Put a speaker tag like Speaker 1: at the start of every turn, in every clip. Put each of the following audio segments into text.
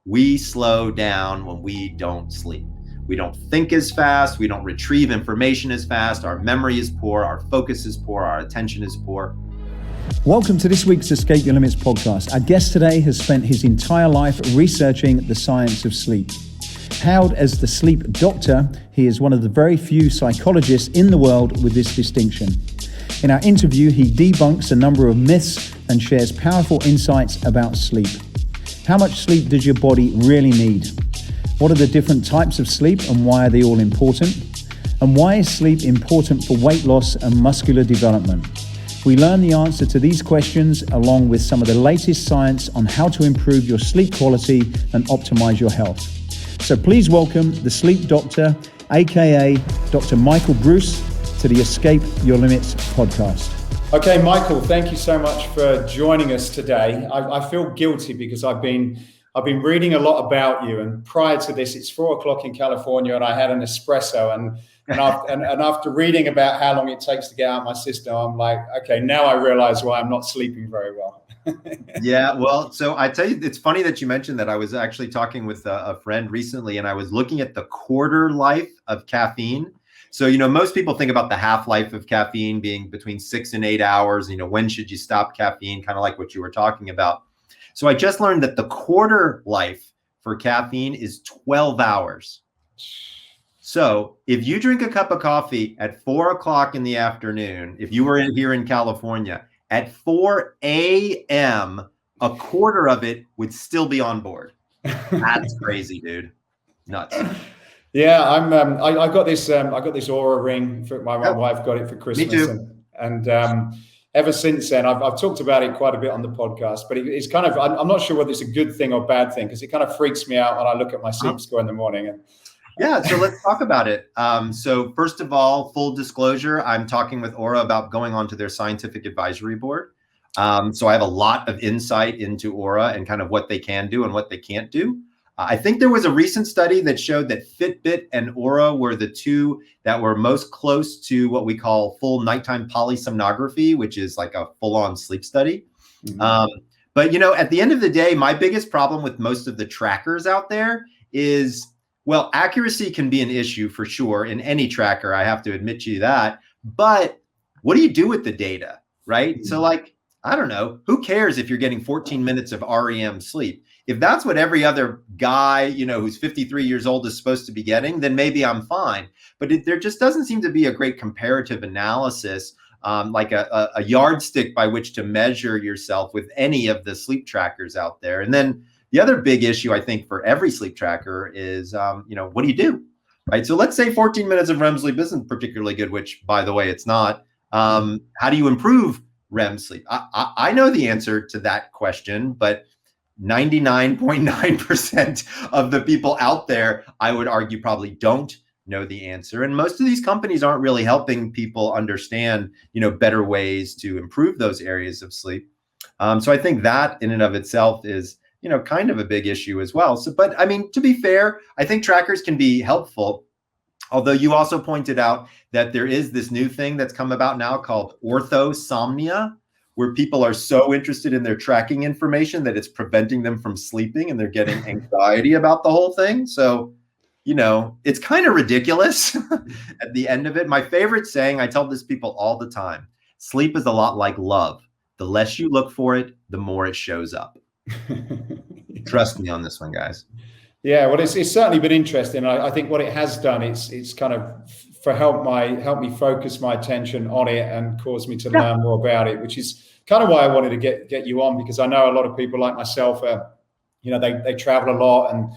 Speaker 1: we slow down when we don't sleep. We don't think as fast. We don't retrieve information as fast. Our memory is poor. Our focus is poor. Our attention is poor.
Speaker 2: Welcome to this week's Escape Your Limits podcast. Our guest today has spent his entire life researching the science of sleep. Hailed as the sleep doctor, he is one of the very few psychologists in the world with this distinction. In our interview, he debunks a number of myths and shares powerful insights about sleep. How much sleep does your body really need? What are the different types of sleep and why are they all important? And why is sleep important for weight loss and muscular development? We learn the answer to these questions along with some of the latest science on how to improve your sleep quality and optimize your health. So please welcome the sleep doctor, a.k.a. Dr. Michael Breus, to the Escape Your Limits podcast.
Speaker 3: Okay, Michael, thank you so much for joining us today. I feel guilty because I've been reading a lot about you, and prior to this, it's 4:00 in California, and I had an espresso, and after reading about how long it takes to get out of my system, I'm like, okay, now I realize why I'm not sleeping very well.
Speaker 1: Yeah, well, so I tell you, it's funny that you mentioned that. I was actually talking with a friend recently, and I was looking at the quarter life of caffeine. So, most people think about the half-life of caffeine being between 6 and 8 hours. When should you stop caffeine? Kind of like what you were talking about. So I just learned that the quarter life for caffeine is 12 hours. So if you drink a cup of coffee at 4:00 in the afternoon, if you were here in California, at 4 a.m., a quarter of it would still be on board. That's crazy, dude. Nuts.
Speaker 3: Yeah, I got this Aura ring for my wife got it for Christmas.
Speaker 1: Me too.
Speaker 3: And ever since then, I've talked about it quite a bit on the podcast, but it's kind of, I'm not sure whether it's a good thing or bad thing, because it kind of freaks me out when I look at my sleep score in the morning.
Speaker 1: Yeah, so let's talk about it. So first of all, full disclosure, I'm talking with Aura about going onto their scientific advisory board. So I have a lot of insight into Aura and kind of what they can do and what they can't do. I think there was a recent study that showed that Fitbit and Aura were the two that were most close to what we call full nighttime polysomnography, which is like a full-on sleep study. Mm-hmm. But, at the end of the day, my biggest problem with most of the trackers out there is, well, accuracy can be an issue for sure in any tracker. I have to admit to you that. But what do you do with the data, right? Mm-hmm. So I don't know, who cares if you're getting 14 minutes of REM sleep? If that's what every other guy, who's 53 years old is supposed to be getting, then maybe I'm fine. But there just doesn't seem to be a great comparative analysis, like a yardstick by which to measure yourself with any of the sleep trackers out there. And then the other big issue, I think, for every sleep tracker is, what do you do, right? So let's say 14 minutes of REM sleep isn't particularly good, which, by the way, it's not. How do you improve REM sleep? I know the answer to that question, but 99.9% of the people out there, I would argue, probably don't know the answer. And most of these companies aren't really helping people understand, better ways to improve those areas of sleep. So I think that in and of itself is, kind of a big issue as well. So, but I mean, to be fair, I think trackers can be helpful. Although you also pointed out that there is this new thing that's come about now called orthosomnia, where people are so interested in their tracking information that it's preventing them from sleeping and they're getting anxiety about the whole thing. So, it's kind of ridiculous at the end of it. My favorite saying, I tell this people all the time, sleep is a lot like love. The less you look for it, the more it shows up. Trust me on this one, guys.
Speaker 3: Yeah, well, it's certainly been interesting. I think what it has done, it's kind of help me focus my attention on it and cause me to learn more about it, which is kind of why I wanted to get you on, because I know a lot of people like myself they travel a lot and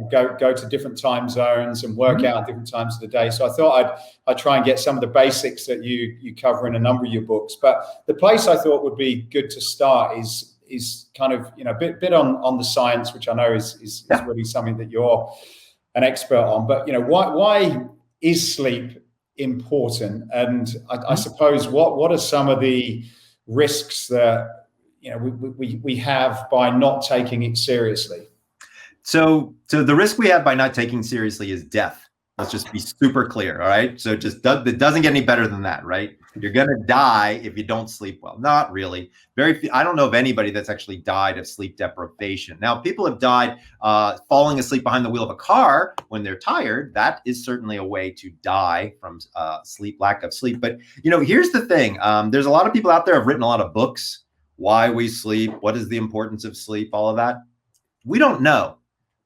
Speaker 3: go to different time zones and work out at different times of the day. So I thought I'd try and get some of the basics that you cover in a number of your books. But the place I thought would be good to start is kind of a bit on the science, which I know is really something that you're an expert on. But why is sleep important? And I suppose what are some of the risks that we have by not taking it seriously?
Speaker 1: So the risk we have by not taking seriously is death. Let's just be super clear. All right. So it doesn't get any better than that. Right. You're going to die if you don't sleep well. Not really. Very few. I don't know of anybody that's actually died of sleep deprivation. Now, people have died falling asleep behind the wheel of a car when they're tired. That is certainly a way to die from lack of sleep. But, here's the thing. There's a lot of people out there who have written a lot of books, why we sleep, what is the importance of sleep, all of that. We don't know.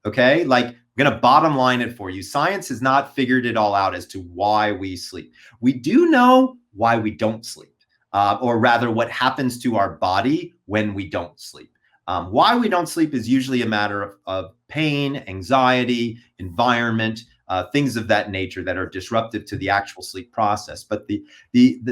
Speaker 1: Okay. Like, I'm going to bottom line it for you. Science has not figured it all out as to why we sleep. We do know why we don't sleep, or rather what happens to our body when we don't sleep. Why we don't sleep is usually a matter of pain, anxiety, environment, things of that nature that are disruptive to the actual sleep process. But the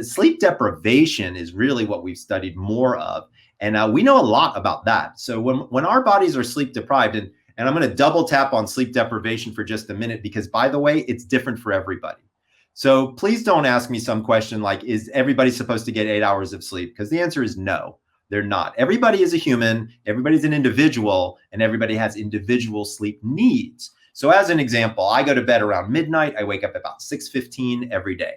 Speaker 1: sleep deprivation is really what we've studied more of. And we know a lot about that. So when our bodies are sleep deprived, and I'm going to double tap on sleep deprivation for just a minute, because by the way, it's different for everybody. So please don't ask me some question like, is everybody supposed to get 8 hours of sleep? Because the answer is no, they're not. Everybody is a human, everybody's an individual, and everybody has individual sleep needs. So as an example, I go to bed around midnight. I wake up about 6:15 every day.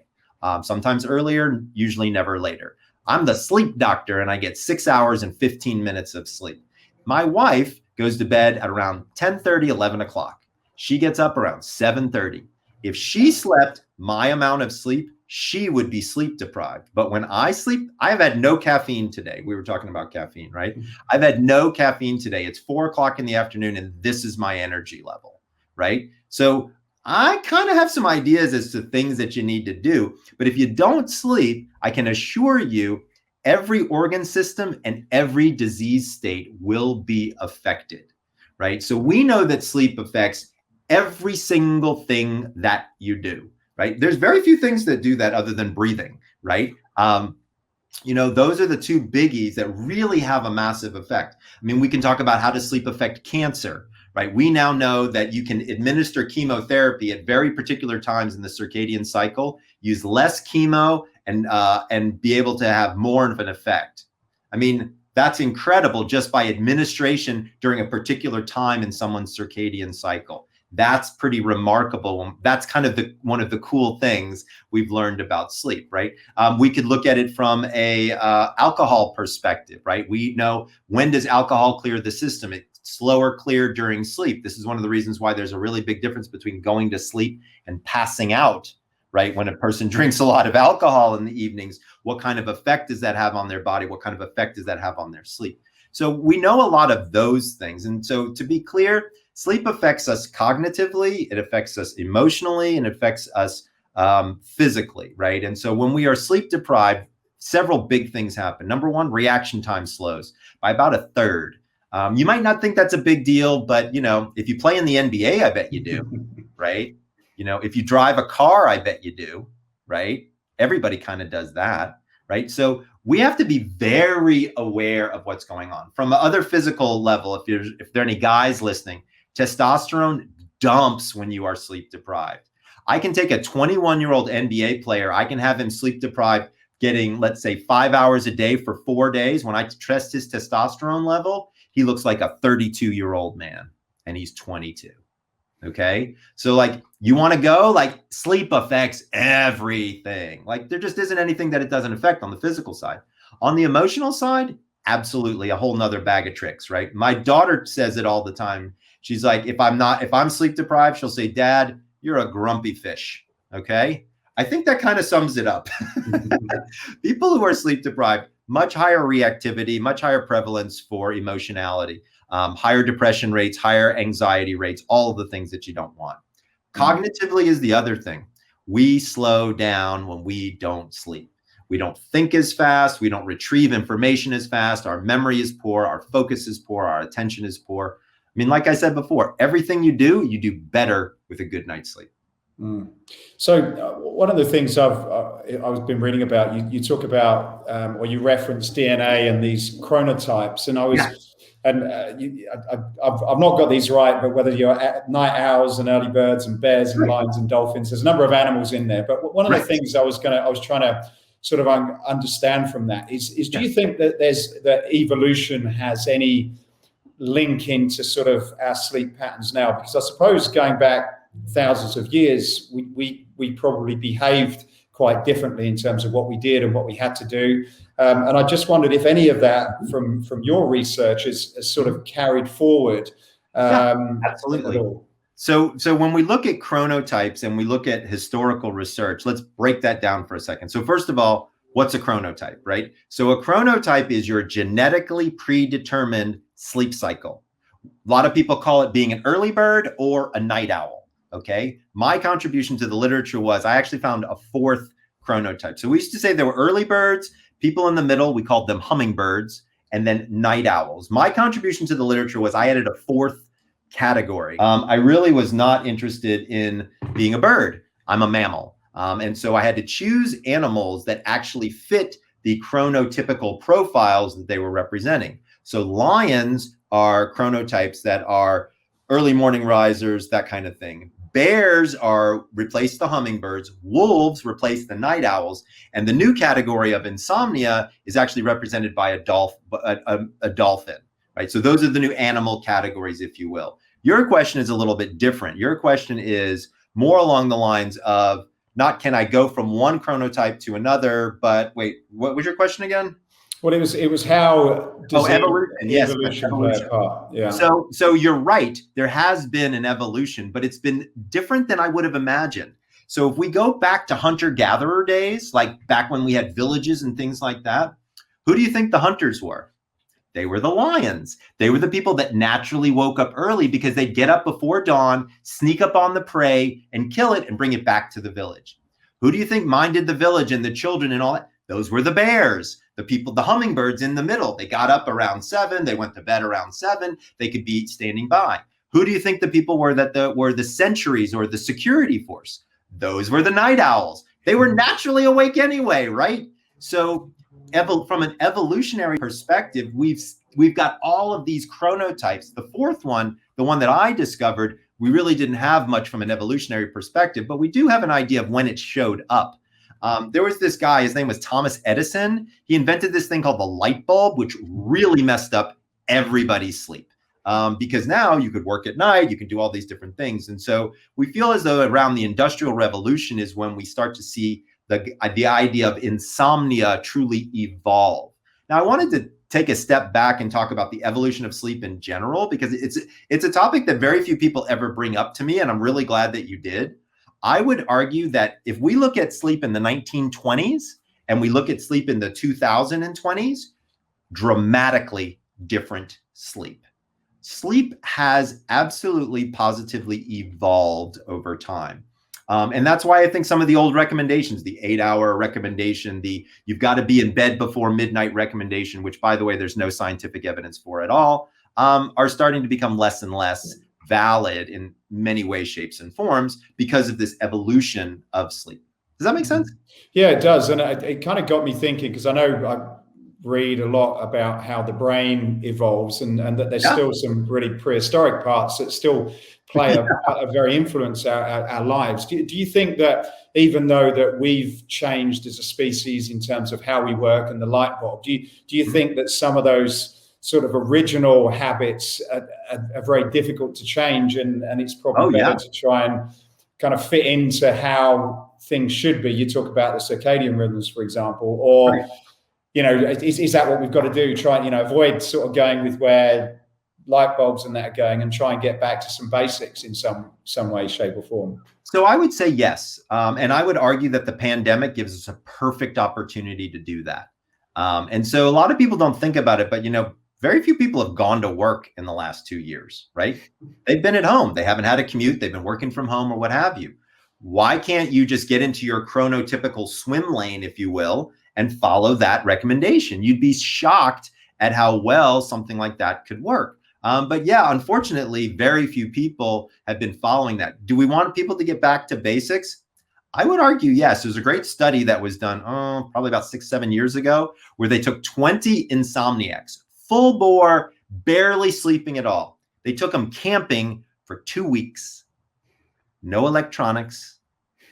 Speaker 1: Sometimes earlier, usually never later. I'm the sleep doctor and I get 6 hours and 15 minutes of sleep. My wife goes to bed at around 10:30, 11 o'clock. She gets up around 7:30. If she slept my amount of sleep, she would be sleep deprived. But when I sleep, I've had no caffeine today. We were talking about caffeine, right? I've had no caffeine today. It's 4 o'clock in the afternoon and this is my energy level, right? So I kind of have some ideas as to things that you need to do. But if you don't sleep, I can assure you, every organ system and every disease state will be affected, right? So we know that sleep affects every single thing that you do, right? There's very few things that do that other than breathing, right? Those are the two biggies that really have a massive effect. I mean, we can talk about how does sleep affect cancer, right? We now know that you can administer chemotherapy at very particular times in the circadian cycle, use less chemo, and be able to have more of an effect. I mean, that's incredible just by administration during a particular time in someone's circadian cycle. That's pretty remarkable. That's kind of one of the cool things we've learned about sleep, right? We could look at it from a alcohol perspective, right? We know, when does alcohol clear the system? It's slower clear during sleep. This is one of the reasons why there's a really big difference between going to sleep and passing out, right? When a person drinks a lot of alcohol in the evenings, what kind of effect does that have on their body? What kind of effect does that have on their sleep? So we know a lot of those things. And so to be clear, sleep affects us cognitively, it affects us emotionally, and it affects us physically, right? And so when we are sleep deprived, several big things happen. Number one, reaction time slows by about a third. You might not think that's a big deal, but if you play in the NBA, I bet you do, right? If you drive a car, I bet you do, right? Everybody kind of does that, right? So we have to be very aware of what's going on. From the other physical level, if there are any guys listening, testosterone dumps when you are sleep deprived. I can take a 21-year-old NBA player, I can have him sleep deprived, getting, let's say, 5 hours a day for 4 days. When I test his testosterone level, he looks like a 32-year-old man, and he's 22. Okay. So you want to go, sleep affects everything. There just isn't anything that it doesn't affect on the physical side. On the emotional side, absolutely a whole nother bag of tricks, right? My daughter says it all the time. She's like, if I'm sleep deprived, she'll say, Dad, you're a grumpy fish. Okay. I think that kind of sums it up. People who are sleep deprived, much higher reactivity, much higher prevalence for emotionality, higher depression rates, higher anxiety rates, all of the things that you don't want. Cognitively is the other thing. We slow down when we don't sleep. We don't think as fast. We don't retrieve information as fast. Our memory is poor. Our focus is poor. Our attention is poor. I mean, like I said before, everything you do better with a good night's sleep.
Speaker 3: So one of the things I've been reading about, you talk about, or you reference DNA and these chronotypes, and I've not got these right, but whether you're night owls and early birds and bears and lions and dolphins, there's a number of animals in there. But one of the things I was trying to sort of understand from that is do you think that that evolution has any link into sort of our sleep patterns now? Because I suppose going back thousands of years, we probably behaved quite differently in terms of what we did and what we had to do. And I just wondered if any of that from your research has sort of carried forward.
Speaker 1: Absolutely. So when we look at chronotypes and we look at historical research, let's break that down for a second. So first of all, what's a chronotype, right? So a chronotype is your genetically predetermined sleep cycle. A lot of people call it being an early bird or a night owl, okay? My contribution to the literature was I actually found a fourth chronotype. So we used to say there were early birds, people in the middle, we called them hummingbirds, and then night owls. My contribution to the literature was I added a fourth category. I really was not interested in being a bird. I'm a mammal. And so I had to choose animals that actually fit the chronotypical profiles that they were representing. So lions are chronotypes that are early morning risers, that kind of thing. Bears replace the hummingbirds, wolves replace the night owls, and the new category of insomnia is actually represented by a dolphin, right? So those are the new animal categories, if you will. Your question is a little bit different. Your question is more along the lines of not can I go from one chronotype to another, but wait, what was your question again?
Speaker 3: Well, it was how does
Speaker 1: evolution. Yes,
Speaker 3: evolution
Speaker 1: evolution.
Speaker 3: play a part? Yeah.
Speaker 1: So you're right. There has been an evolution, but it's been different than I would have imagined. So if we go back to hunter-gatherer days, like back when we had villages and things like that, who do you think the hunters were? They were the lions. They were the people that naturally woke up early because they'd get up before dawn, sneak up on the prey and kill it and bring it back to the village. Who do you think minded the village and the children and all that? Those were the bears, the people, the hummingbirds in the middle. They got up around 7. They went to bed around 7. They could be standing by. Who do you think the people were that were the sentries or the security force? Those were the night owls. They were naturally awake anyway, right? So from an evolutionary perspective, we've got all of these chronotypes. The fourth one, the one that I discovered, we really didn't have much from an evolutionary perspective, but we do have an idea of when it showed up. There was this guy, his name was Thomas Edison. He invented this thing called the light bulb, which really messed up everybody's sleep. Because now you could work at night, you can do all these different things. And so we feel as though around the Industrial Revolution is when we start to see the idea of insomnia truly evolve. Now, I wanted to take a step back and talk about the evolution of sleep in general, because it's a topic that very few people ever bring up to me, and I'm really glad that you did. I would argue that if we look at sleep in the 1920s and we look at sleep in the 2020s, dramatically different sleep. Sleep has absolutely positively evolved over time. And that's why I think some of the old recommendations, the 8-hour recommendation, the you've got to be in bed before midnight recommendation, which, by the way, there's no scientific evidence for at all, are starting to become less and less valid in many ways, shapes, and forms because of this evolution of sleep. Does that make sense?
Speaker 3: Yeah, it does. And it kind of got me thinking, because I know I read a lot about how the brain evolves and that there's still some really prehistoric parts that still play a very influence our lives. Do you think that even though that we've changed as a species in terms of how we work and the light bulb, do you think that some of those sort of original habits are very difficult to change, and it's probably better to try and kind of fit into how things should be? You talk about the circadian rhythms, for example, or is that what we've got to do? Try avoid sort of going with where light bulbs and that are going, and try and get back to some basics in some way, shape, or form.
Speaker 1: So I would say yes, and I would argue that the pandemic gives us a perfect opportunity to do that. And so a lot of people don't think about it, but very few people have gone to work in the last 2 years, right? They've been at home. They haven't had a commute. They've been working from home or what have you. Why can't you just get into your chronotypical swim lane, if you will, and follow that recommendation? You'd be shocked at how well something like that could work. But yeah, unfortunately, very few people have been following that. Do we want people to get back to basics? I would argue yes. There's a great study that was done probably about 6-7 years ago, where they took 20 insomniacs, full bore, barely sleeping at all. They took them camping for 2 weeks. No electronics,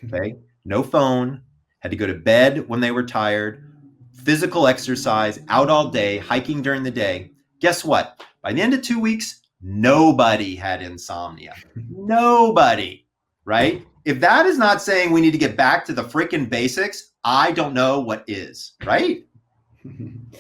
Speaker 1: okay? No phone, had to go to bed when they were tired, physical exercise, out all day, hiking during the day. Guess what? By the end of 2 weeks, nobody had insomnia. Nobody, right? if that is not saying we need to get back to the freaking basics, I don't know what is, right?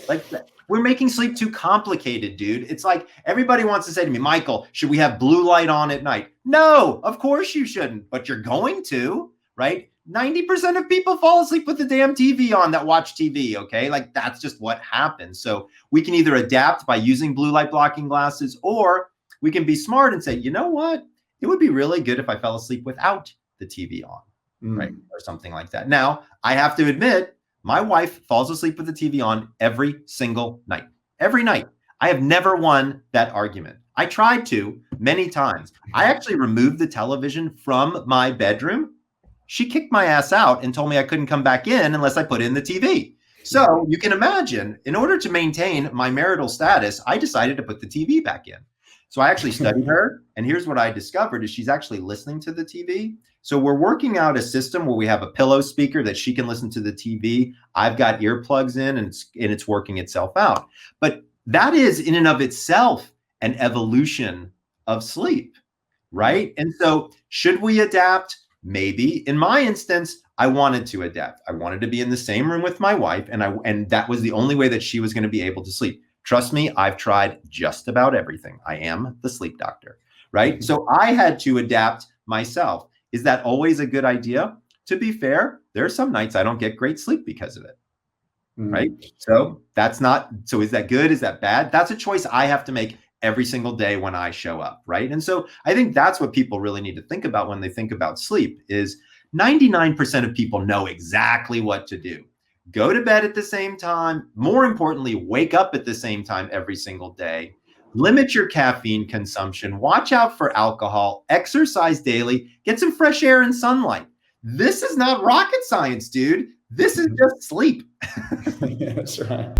Speaker 1: Like, we're making sleep too complicated, dude. It's like everybody wants to say to me, Michael, should we have blue light on at night? No, of course you shouldn't, but you're going to, right? 90% of people fall asleep with the damn TV on that watch TV, okay? Like, that's just what happens. So we can either adapt by using blue light blocking glasses, or we can be smart and say, you know what? It would be really good if I fell asleep without the TV on, right? Or something like that. Now, I have to admit, my wife falls asleep with the TV on every single night. Every night. I have never won that argument. I tried to many times. I actually removed the television from my bedroom. She kicked my ass out and told me I couldn't come back in unless I put in the TV. So you can imagine, in order to maintain my marital status, I decided to put the TV back in. So I actually studied her, and here's what I discovered is she's actually listening to the TV. So we're working out a system where we have a pillow speaker that she can listen to the TV. I've got earplugs in, and it's working itself out. But that is in and of itself an evolution of sleep, right? And so should we adapt? Maybe. In my instance, I wanted to adapt. I wanted to be in the same room with my wife, and that was the only way that she was going to be able to sleep. Trust me, I've tried just about everything. I am the sleep doctor, right? So I had to adapt myself. Is that always a good idea? To be fair, there are some nights I don't get great sleep because of it, right? So so is that good? Is that bad? That's a choice I have to make every single day when I show up, right? And so I think that's what people really need to think about when they think about sleep is 99% of people know exactly what to do. Go to bed at the same time. More importantly, wake up at the same time every single day. Limit your caffeine consumption. Watch out for alcohol. Exercise daily. Get some fresh air and sunlight. This is not rocket science, dude. This is just sleep.
Speaker 3: Yeah, that's right.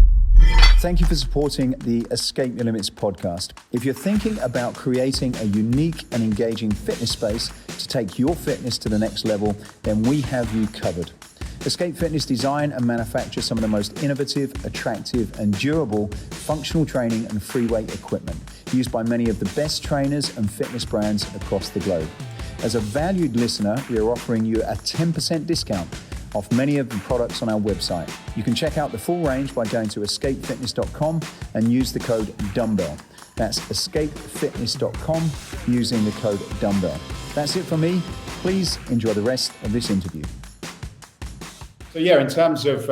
Speaker 2: Thank you for supporting the Escape Your Limits podcast. If you're thinking about creating a unique and engaging fitness space to take your fitness to the next level, then we have you covered. Escape Fitness design and manufacture some of the most innovative, attractive, and durable functional training and free weight equipment used by many of the best trainers and fitness brands across the globe. As a valued listener, we are offering you a 10% discount off many of the products on our website. You can check out the full range by going to escapefitness.com and use the code dumbbell. That's escapefitness.com using the code dumbbell. That's it for me. Please enjoy the rest of this interview.
Speaker 3: So yeah, in terms of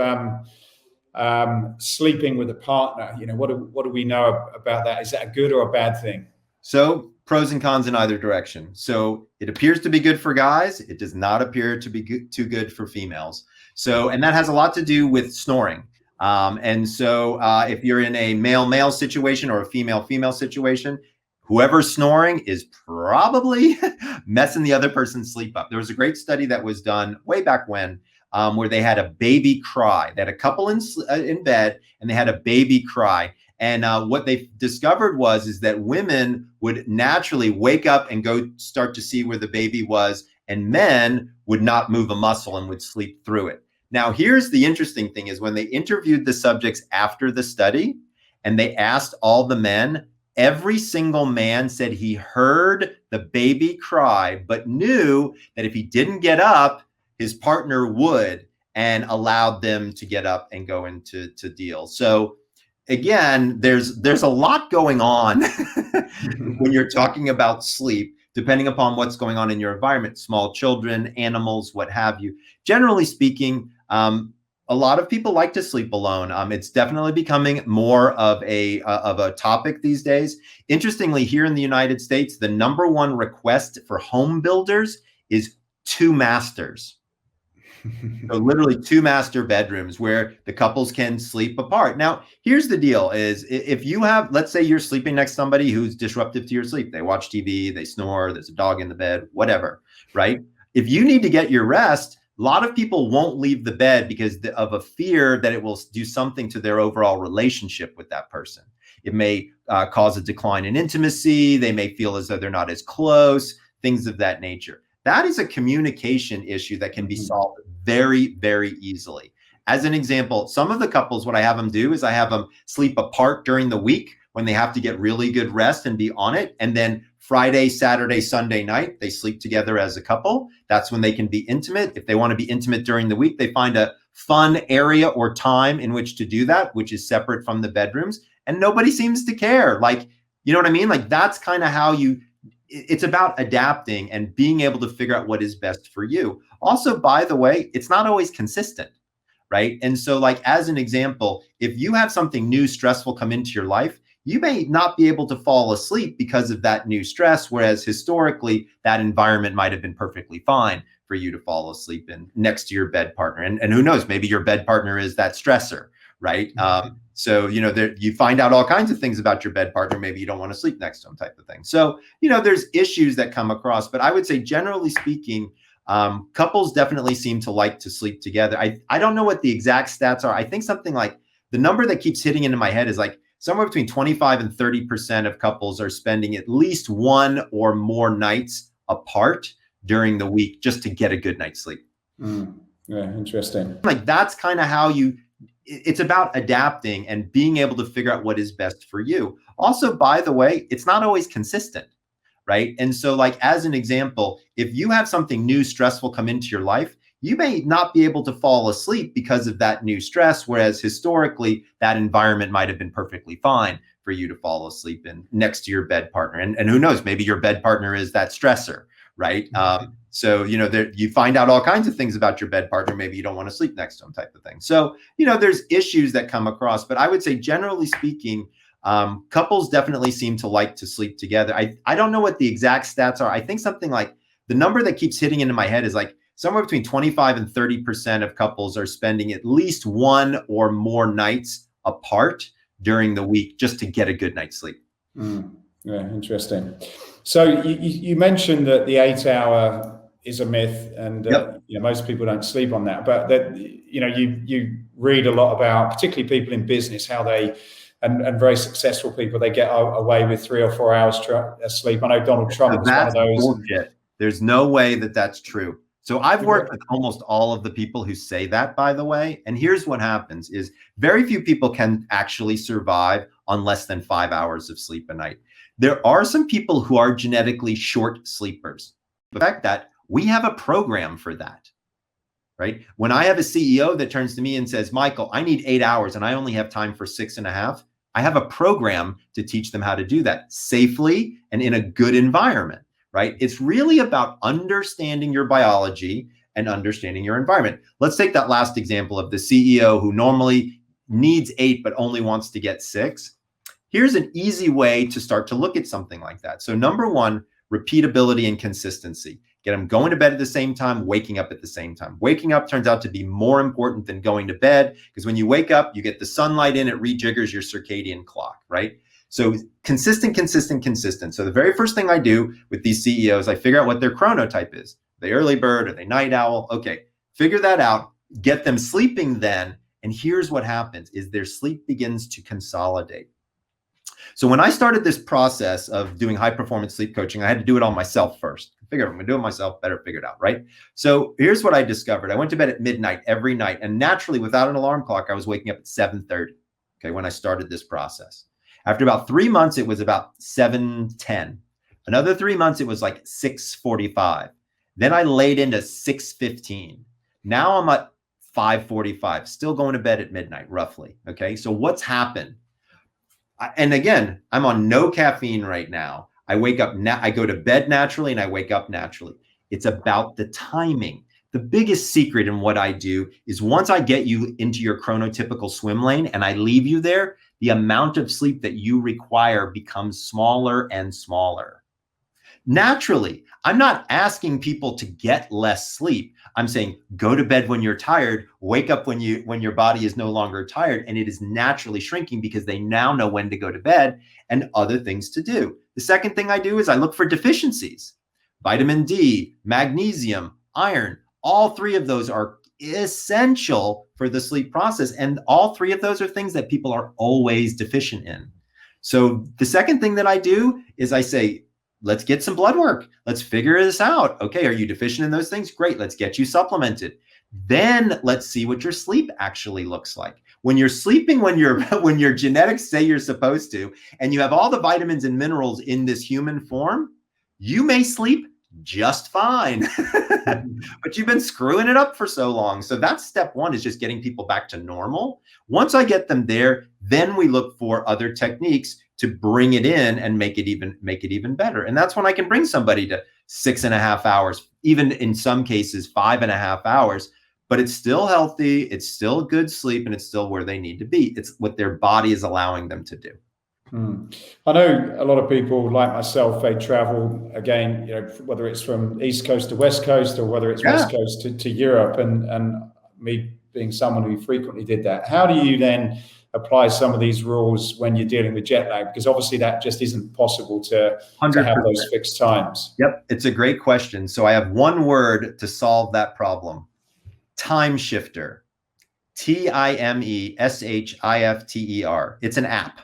Speaker 3: sleeping with a partner, what do we know about that? Is that a good or a bad thing?
Speaker 1: So pros and cons in either direction. So it appears to be good for guys. It does not appear to be too good for females. So, and that has a lot to do with snoring. And so if you're in a male-male situation or a female-female situation, whoever's snoring is probably messing the other person's sleep up. There was a great study that was done way back when, where they had a baby cry. They had a couple in bed, and they had a baby cry. And what they discovered is that women would naturally wake up and go start to see where the baby was, and men would not move a muscle and would sleep through it. Now, here's the interesting thing is when they interviewed the subjects after the study, and they asked all the men, every single man said he heard the baby cry, but knew that if he didn't get up, his partner would, and allowed them to get up and go into deal. So again, there's a lot going on when you're talking about sleep, depending upon what's going on in your environment, small children, animals, what have you. Generally speaking, a lot of people like to sleep alone. It's definitely becoming more of a topic these days. Interestingly, here in the United States, the number one request for home builders is 2 masters. So literally 2 master bedrooms where the couples can sleep apart. Now, here's the deal is if you have, let's say you're sleeping next to somebody who's disruptive to your sleep. They watch TV, they snore, there's a dog in the bed, whatever, right? If you need to get your rest, a lot of people won't leave the bed because of a fear that it will do something to their overall relationship with that person. It may cause a decline in intimacy. They may feel as though they're not as close, things of that nature. That is a communication issue that can be solved very, very easily. As an example, some of the couples, what I have them do is I have them sleep apart during the week when they have to get really good rest and be on it. And then Friday, Saturday, Sunday night, they sleep together as a couple. That's when they can be intimate. If they want to be intimate during the week, they find a fun area or time in which to do that, which is separate from the bedrooms. And nobody seems to care. Like, you know what I mean? Like, that's kind of how it's about adapting and being able to figure out what is best for you. Also, by the way, it's not always consistent, right? And so, like, as an example, if you have something new, stressful come into your life, you may not be able to fall asleep because of that new stress, whereas historically, that environment might have been perfectly fine for you to fall asleep in next to your bed partner. And who knows, maybe your bed partner is that stressor, right? So, you find out all kinds of things about your bed partner. Maybe you don't want to sleep next to them, type of thing. So, there's issues that come across, but I would say, generally speaking, couples definitely seem to like to sleep together. I don't know what the exact stats are. I think something like the number that keeps hitting into my head is like somewhere between 25 and 30% of couples are spending at least one or more nights apart during the week just to get a good night's sleep.
Speaker 3: Yeah, interesting.
Speaker 1: Like, that's kind of how it's about adapting and being able to figure out what is best for you. Also, by the way, it's not always consistent, right? And so, like, as an example, if you have something new, stressful come into your life, you may not be able to fall asleep because of that new stress, whereas historically, that environment might have been perfectly fine for you to fall asleep in next to your bed partner. And who knows, maybe your bed partner is that stressor, right? So, you find out all kinds of things about your bed partner. Maybe you don't want to sleep next to them, type of thing. So, there's issues that come across, but I would say, generally speaking, couples definitely seem to like to sleep together. I don't know what the exact stats are. I think something like the number that keeps hitting into my head is like somewhere between 25 and 30% of couples are spending at least one or more nights apart during the week just to get a good night's sleep.
Speaker 3: Yeah, interesting. So you mentioned that the 8 hour is a myth, and most people don't sleep on that. But that you read a lot about, particularly people in business, how they and very successful people, they get away with 3 or 4 hours sleep. I know Donald Trump was one of those.
Speaker 1: Bullshit. There's no way that that's true. So I've worked with almost all of the people who say that, by the way. And here's what happens is very few people can actually survive on less than 5 hours of sleep a night. There are some people who are genetically short sleepers. The fact that we have a program for that, right? When I have a CEO that turns to me and says, Michael, I need 8 hours and I only have time for 6.5, I have a program to teach them how to do that safely and in a good environment, right? It's really about understanding your biology and understanding your environment. Let's take that last example of the CEO who normally needs 8 but only wants to get 6. Here's an easy way to start to look at something like that. So number one, repeatability and consistency. Get them going to bed at the same time, waking up at the same time. Waking up turns out to be more important than going to bed, because when you wake up, you get the sunlight in, it rejiggers your circadian clock, right? So consistent. So the very first thing I do with these CEOs, I figure out what their chronotype is. Are they early bird? Are they night owl? Okay, figure that out, get them sleeping then. And here's what happens is their sleep begins to consolidate. So when I started this process of doing high performance sleep coaching, I had to do it all myself first. I figured I'm gonna do it myself, better figure it out, right? So here's what I discovered. I went to bed at midnight every night, and naturally without an alarm clock, I was waking up at 7:30, okay, when I started this process. After about 3 months, it was about 7:10. Another 3 months, it was like 6:45. Then I laid into 6:15. Now I'm at 5:45, still going to bed at midnight, roughly, okay? So what's happened? And again, I'm on no caffeine right now. I wake up, I go to bed naturally and I wake up naturally. It's about the timing. The biggest secret in what I do is once I get you into your chronotypical swim lane and I leave you there, the amount of sleep that you require becomes smaller and smaller. Naturally, I'm not asking people to get less sleep. I'm saying go to bed when you're tired, wake up when your body is no longer tired, and it is naturally shrinking because they now know when to go to bed and other things to do. The second thing I do is I look for deficiencies. Vitamin D, magnesium, iron, all three of those are essential for the sleep process. And all three of those are things that people are always deficient in. So the second thing that I do is I say, let's get some blood work. Let's figure this out. Okay, are you deficient in those things? Great, let's get you supplemented. Then let's see what your sleep actually looks like. When you're sleeping, when your genetics say you're supposed to, and you have all the vitamins and minerals in this human form, you may sleep just fine, but you've been screwing it up for so long. So that's step one, is just getting people back to normal. Once I get them there, then we look for other techniques to bring it in and make it even better. And that's when I can bring somebody to 6.5 hours, even in some cases 5.5 hours, but it's still healthy, it's still good sleep, and it's still where they need to be. It's what their body is allowing them to do.
Speaker 3: I know a lot of people like myself, they travel again, whether it's from East Coast to West Coast, or whether it's West Coast to Europe, and me being someone who frequently did that. How do you then apply some of these rules when you're dealing with jet lag? Because obviously that just isn't possible to have those fixed times.
Speaker 1: Yep, it's a great question. So I have one word to solve that problem: time shifter. TIMESHIFTER. It's an app.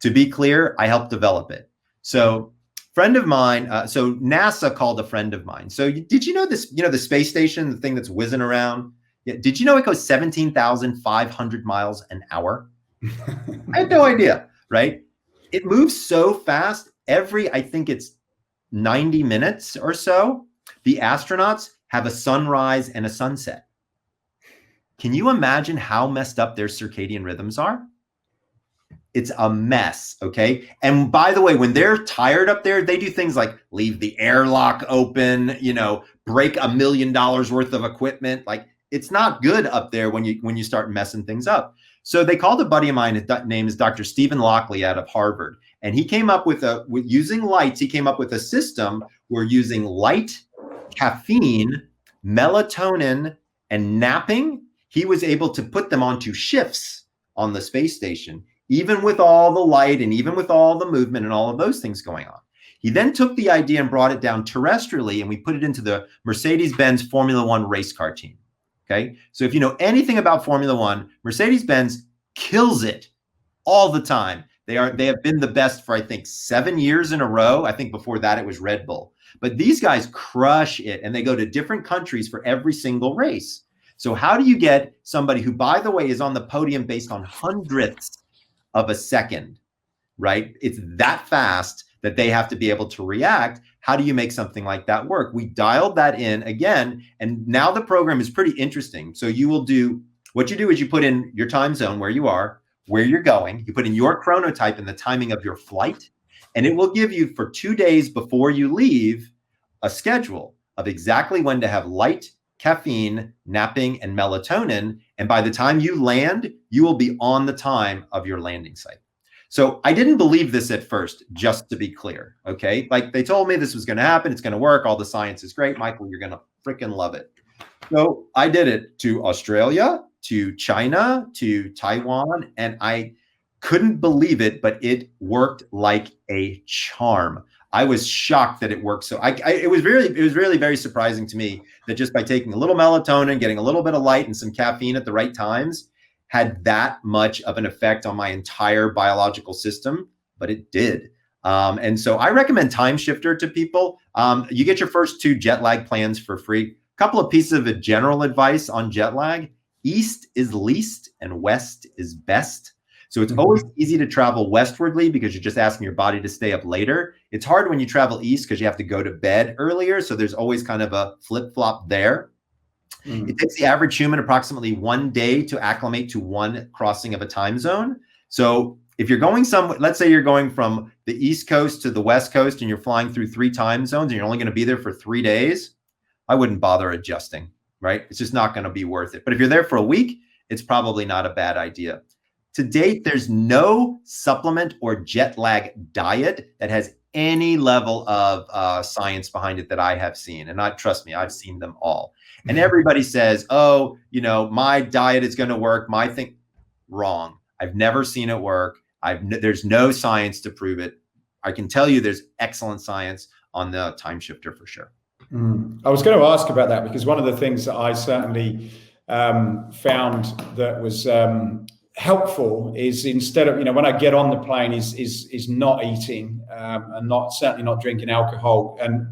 Speaker 1: To be clear, I helped develop it. So friend of mine, so NASA called a friend of mine. So did you know this, the space station, the thing that's whizzing around? Yeah, did you know it goes 17,500 miles an hour? I had no idea, right? It moves so fast. I think it's 90 minutes or so, the astronauts have a sunrise and a sunset. Can you imagine how messed up their circadian rhythms are? It's a mess, okay? And by the way, when they're tired up there, they do things like leave the airlock open, break $1 million worth of equipment. Like, it's not good up there when you start messing things up. So they called a buddy of mine, his name is Dr. Stephen Lockley out of Harvard. And he came up with using lights, he came up with a system where using light, caffeine, melatonin, and napping, he was able to put them onto shifts on the space station, even with all the light and even with all the movement and all of those things going on. He then took the idea and brought it down terrestrially, and we put it into the Mercedes-Benz Formula One race car team. Okay. So if you know anything about Formula One, Mercedes-Benz kills it all the time. They have been the best for, I think, 7 years in a row. I think before that it was Red Bull. But these guys crush it, and they go to different countries for every single race. So how do you get somebody who, by the way, is on the podium based on hundredths of a second, right? It's that fast that they have to be able to react. How do you make something like that work? We dialed that in again, and now the program is pretty interesting. So what you do is you put in your time zone, where you are, where you're going, you put in your chronotype and the timing of your flight, and it will give you, for 2 days before you leave, a schedule of exactly when to have light, caffeine, napping, and melatonin. And by the time you land, you will be on the time of your landing site. So I didn't believe this at first, just to be clear. Okay. Like, they told me this was going to happen. It's going to work. All the science is great. Michael, you're going to freaking love it. So I did it to Australia, to China, to Taiwan, and I couldn't believe it, but it worked like a charm. I was shocked that it worked. So it was really very surprising to me that just by taking a little melatonin, getting a little bit of light and some caffeine at the right times, had that much of an effect on my entire biological system, but it did. And so I recommend Time Shifter to people. You get your first 2 jet lag plans for free. A couple of pieces of general advice on jet lag: east is least and west is best. So it's always easy to travel westwardly because you're just asking your body to stay up later. It's hard when you travel east because you have to go to bed earlier. So there's always kind of a flip-flop there. It takes the average human approximately 1 day to acclimate to one crossing of a time zone. So if you're going let's say you're going from the East Coast to the West Coast and you're flying through 3 time zones and you're only going to be there for 3 days, I wouldn't bother adjusting, right? It's just not going to be worth it. But if you're there for a week, it's probably not a bad idea. To date, there's no supplement or jet lag diet that has any level of science behind it that I have seen. And trust me, I've seen them all. And everybody says, oh, my diet is going to work. My thing, wrong. I've never seen it work. There's no science to prove it. I can tell you there's excellent science on the Time Shifter for sure.
Speaker 3: I was going to ask about that because one of the things that I certainly found that was helpful is, instead of, when I get on the plane, is not eating and certainly not drinking alcohol. And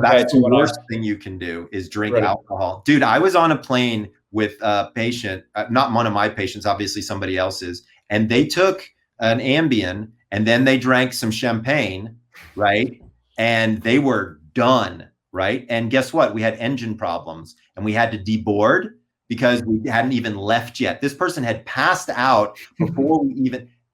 Speaker 1: that's the worst thing you can do is drink alcohol. Dude, I was on a plane with a patient, not one of my patients, obviously somebody else's, and they took an Ambien and then they drank some champagne, right? And they were done, right? And guess what? We had engine problems and we had to deboard because we hadn't even left yet. This person had passed out before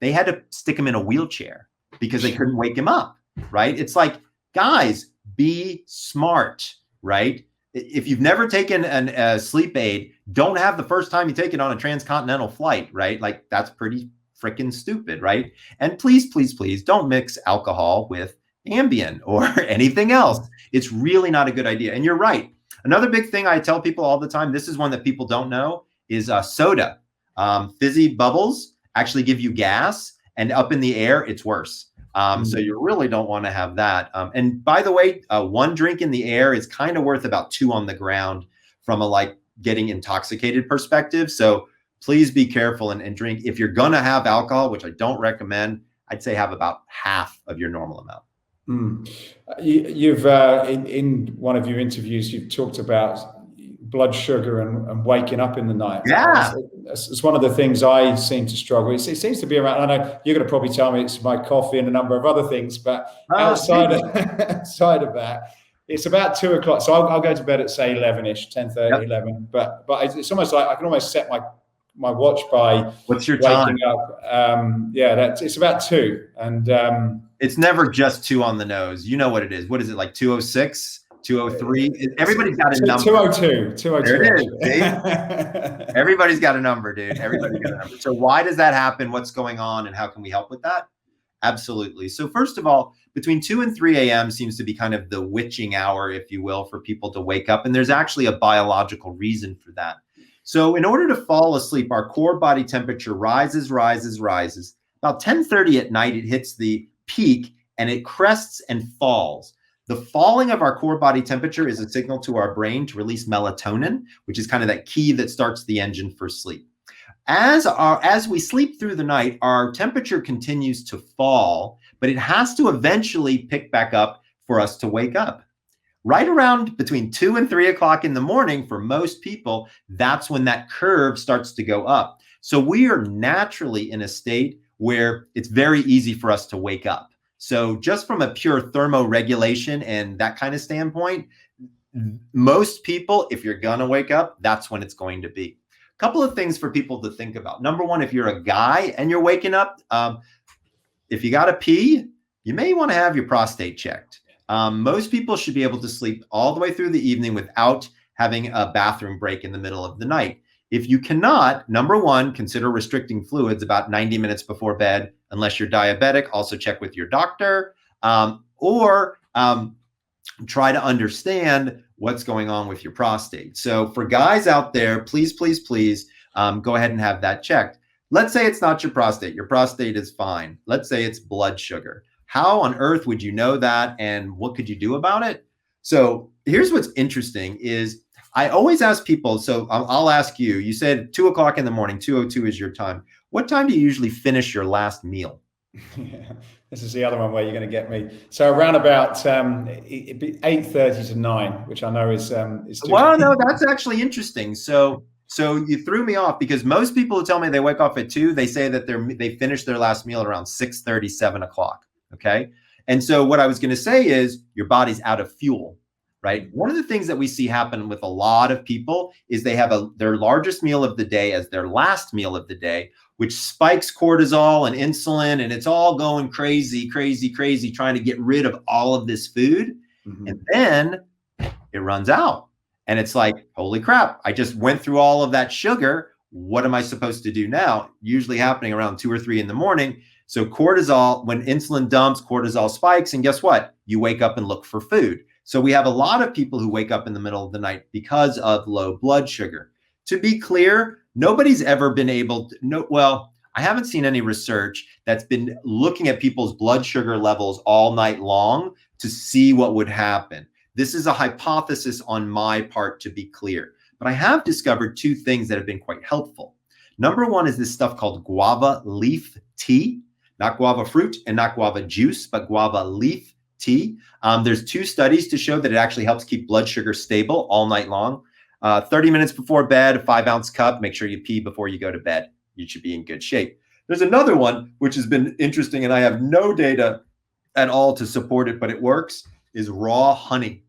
Speaker 1: they had to stick him in a wheelchair because they couldn't wake him up, right? It's like, guys, be smart, right? If you've never taken a sleep aid, don't have the first time you take it on a transcontinental flight, right? Like, that's pretty freaking stupid, right? And please, please, please don't mix alcohol with Ambien or anything else. It's really not a good idea. And you're right. Another big thing I tell people all the time, this is one that people don't know, is soda. Fizzy bubbles actually give you gas, and up in the air, it's worse. So you really don't want to have that. And by the way, one drink in the air is kind of worth about 2 on the ground from a getting intoxicated perspective. So please be careful and drink. If you're going to have alcohol, which I don't recommend, I'd say have about half of your normal amount.
Speaker 3: You've in one of your interviews, you've talked about blood sugar and waking up in the night.
Speaker 1: Yeah.
Speaker 3: It's one of the things I seem to struggle. It seems to be around, I know you're going to probably tell me it's my coffee and a number of other things, but outside of that, it's about 2 o'clock. So I'll go to bed at, say, 11ish, 10:30, 11. But it's almost like I can almost set my watch by
Speaker 1: what's your
Speaker 3: waking
Speaker 1: time?
Speaker 3: Up. It's about 2. And
Speaker 1: it's never just 2 on the nose. You know what it is. What is it, like 206? 203. Everybody's got a number. 202.
Speaker 3: There
Speaker 1: it is. See? Everybody's got a number, dude. Everybody's got a number. So why does that happen? What's going on, and how can we help with that? Absolutely. So first of all, between 2 and 3 a.m. seems to be kind of the witching hour, if you will, for people to wake up. And there's actually a biological reason for that. So in order to fall asleep, our core body temperature rises. About 10:30 at night, it hits the peak and it crests and falls. The falling of our core body temperature is a signal to our brain to release melatonin, which is kind of that key that starts the engine for sleep. As we sleep through the night, our temperature continues to fall, but it has to eventually pick back up for us to wake up. Right around between 2 and 3 o'clock in the morning, for most people, that's when that curve starts to go up. So we are naturally in a state where it's very easy for us to wake up. So just from a pure thermoregulation and that kind of standpoint, most people, if you're going to wake up, that's when it's going to be. A couple of things for people to think about. Number one, if you're a guy and you're waking up, if you got to pee, you may want to have your prostate checked. Most people should be able to sleep all the way through the evening without having a bathroom break in the middle of the night. If you cannot, number one, consider restricting fluids about 90 minutes before bed, unless you're diabetic. Also check with your doctor, or try to understand what's going on with your prostate. So for guys out there, please, please, please go ahead and have that checked. Let's say it's not your prostate. Your prostate is fine. Let's say it's blood sugar. How on earth would you know that, and what could you do about it? So here's what's interesting is I always ask people, so I'll ask you, you said 2 o'clock in the morning, 2:02 is your time. What time do you usually finish your last meal?
Speaker 3: Yeah, this is the other one where you're going to get me. So around about 8:30 to 9, which I know is
Speaker 1: well, no, that's actually interesting. So you threw me off, because most people who tell me they wake up at 2, they say that they finish their last meal at around 6:30, 7 o'clock. Okay. And so what I was going to say is your body's out of fuel, right? One of the things that we see happen with a lot of people is they have their largest meal of the day as their last meal of the day, which spikes cortisol and insulin, and it's all going crazy, trying to get rid of all of this food. Mm-hmm. And then it runs out. And it's like, holy crap, I just went through all of that sugar. What am I supposed to do now? Usually happening around 2 or 3 in the morning. So cortisol, when insulin dumps, cortisol spikes, and guess what? You wake up and look for food. So we have a lot of people who wake up in the middle of the night because of low blood sugar. To be clear, nobody's ever been able to, I haven't seen any research that's been looking at people's blood sugar levels all night long to see what would happen. This is a hypothesis on my part, to be clear. But I have discovered 2 things that have been quite helpful. Number one is this stuff called guava leaf tea. Not guava fruit and not guava juice, but guava leaf tea. There's 2 studies to show that it actually helps keep blood sugar stable all night long. 30 minutes before bed, a 5-ounce cup. Make sure you pee before you go to bed. You should be in good shape. There's another one, which has been interesting, and I have no data at all to support it, but it works, is raw honey.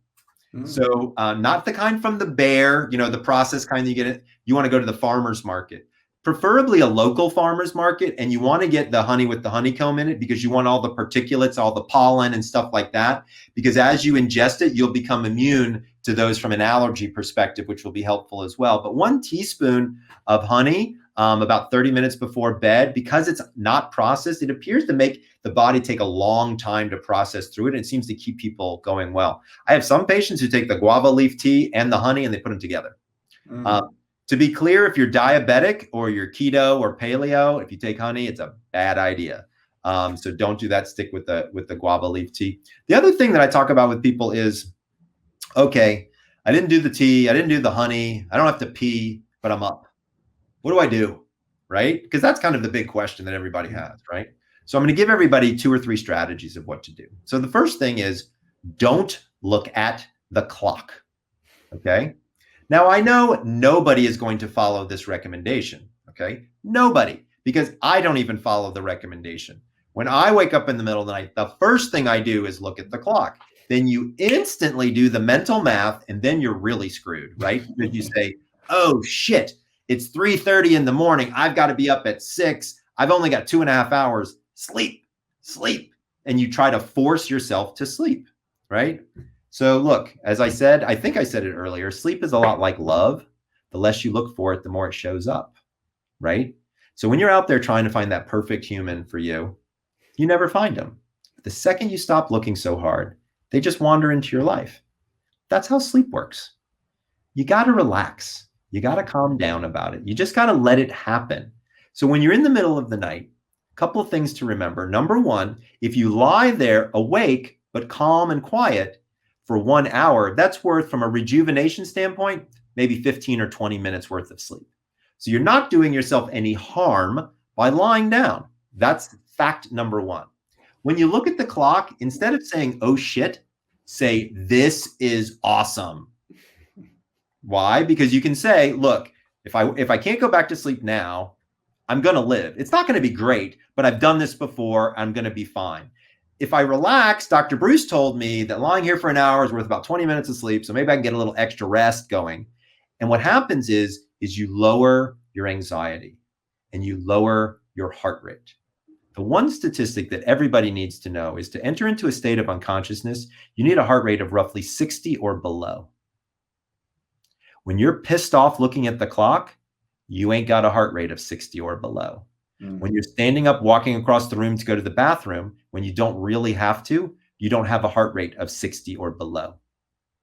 Speaker 1: So not the kind from the bear, the processed kind that you get it. You want to go to the farmer's market, preferably a local farmer's market. And you want to get the honey with the honeycomb in it because you want all the particulates, all the pollen and stuff like that. Because as you ingest it, you'll become immune to those from an allergy perspective, which will be helpful as well. But 1 teaspoon of honey, about 30 minutes before bed, because it's not processed, it appears to make the body take a long time to process through it. And it seems to keep people going well. I have some patients who take the guava leaf tea and the honey and they put them together. To be clear, if you're diabetic or you're keto or paleo, if you take honey, it's a bad idea. So don't do that. Stick with the guava leaf tea. The other thing that I talk about with people is, okay, I didn't do the tea, I didn't do the honey, I don't have to pee, but I'm up. What do I do? Right? Because that's kind of the big question that everybody has, right? So I'm going to give everybody 2 or 3 strategies of what to do. So the first thing is, don't look at the clock. Okay. Now I know nobody is going to follow this recommendation. Okay. Nobody, because I don't even follow the recommendation. When I wake up in the middle of the night, the first thing I do is look at the clock. Then you instantly do the mental math, and then you're really screwed, right? Because you say, oh shit, it's 3:30 in the morning. I've got to be up at 6. I've only got 2.5 hours. Sleep. And you try to force yourself to sleep, right? So look, as I said, I think I said it earlier, sleep is a lot like love. The less you look for it, the more it shows up, right? So when you're out there trying to find that perfect human for you, you never find them. The second you stop looking so hard, they just wander into your life. That's how sleep works. You got to relax. You got to calm down about it. You just got to let it happen. So when you're in the middle of the night, a couple of things to remember. Number one, if you lie there awake, but calm and quiet for 1 hour, that's worth, from a rejuvenation standpoint, maybe 15 or 20 minutes worth of sleep. So you're not doing yourself any harm by lying down. That's fact number one. When you look at the clock, instead of saying, oh shit, say, this is awesome. Why? Because you can say, look, if I can't go back to sleep now, I'm going to live. It's not going to be great, but I've done this before. I'm going to be fine. If I relax, Dr. Breus told me that lying here for an hour is worth about 20 minutes of sleep. So maybe I can get a little extra rest going. And what happens is you lower your anxiety and you lower your heart rate. The one statistic that everybody needs to know is to enter into a state of unconsciousness, you need a heart rate of roughly 60 or below. When you're pissed off looking at the clock, you ain't got a heart rate of 60 or below. Mm-hmm. When you're standing up, walking across the room to go to the bathroom, when you don't really have to, you don't have a heart rate of 60 or below,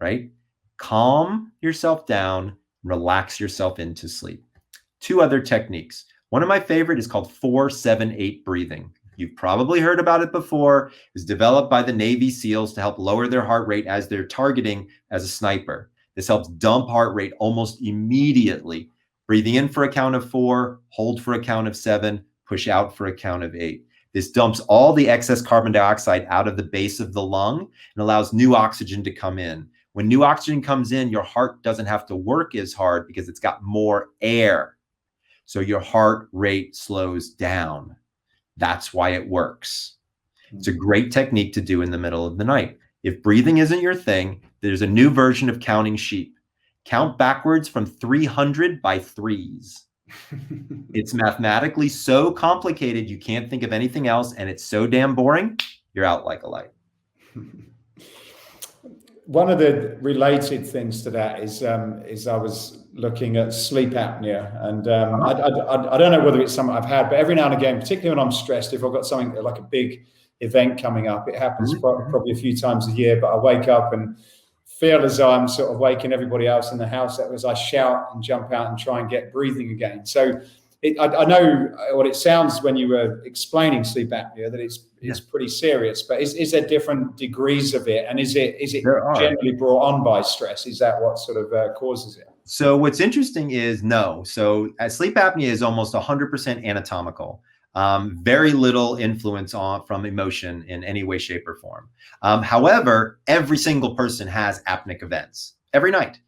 Speaker 1: right? Calm yourself down, relax yourself into sleep. 2 other techniques. One of my favorite is called 4-7-8 breathing. You've probably heard about it before. It was developed by the Navy SEALs to help lower their heart rate as they're targeting as a sniper. This helps dump heart rate almost immediately. Breathing in for a count of 4, hold for a count of 7, push out for a count of 8. This dumps all the excess carbon dioxide out of the base of the lung and allows new oxygen to come in. When new oxygen comes in, your heart doesn't have to work as hard because it's got more air. So your heart rate slows down. That's why it works. It's a great technique to do in the middle of the night. If breathing isn't your thing, there's a new version of counting sheep. Count backwards from 300 by 3s. It's mathematically so complicated, you can't think of anything else, and it's so damn boring, you're out like a light.
Speaker 3: One of the related things to that is I was looking at sleep apnea, and I don't know whether it's something I've had, but every now and again, particularly when I'm stressed, if I've got something like a big event coming up, it happens probably a few times a year, but I wake up and feel as though I'm sort of waking everybody else in the house up as I shout and jump out and try and get breathing again. So I know what it sounds when you were explaining sleep apnea, that it's pretty serious, but is there different degrees of it? And is it generally brought on by stress? Is that what sort of causes it?
Speaker 1: So what's interesting is no. So sleep apnea is almost 100% anatomical. Very little influence from emotion in any way, shape, or form. However, every single person has apneic events every night.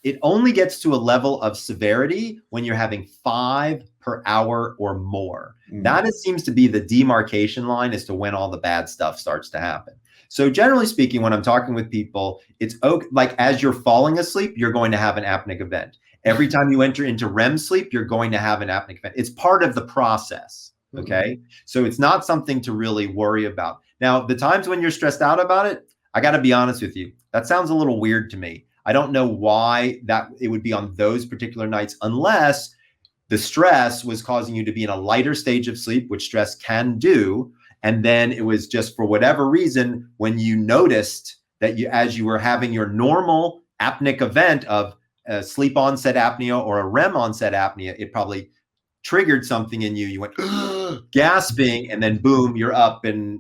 Speaker 1: It only gets to a level of severity when you're having 5 per hour or more. That seems to be the demarcation line as to when all the bad stuff starts to happen. So generally speaking, when I'm talking with people, it's okay, like as you're falling asleep, you're going to have an apneic event. Every time you enter into REM sleep, you're going to have an apneic event. It's part of the process, okay? So it's not something to really worry about. Now, the times when you're stressed out about it, I got to be honest with you, that sounds a little weird to me. I don't know why that it would be on those particular nights, unless the stress was causing you to be in a lighter stage of sleep, which stress can do. And then it was just for whatever reason, when you noticed that you, as you were having your normal apneic event of sleep onset apnea or a REM onset apnea, it probably triggered something in you. You went gasping, and then boom, you're up, and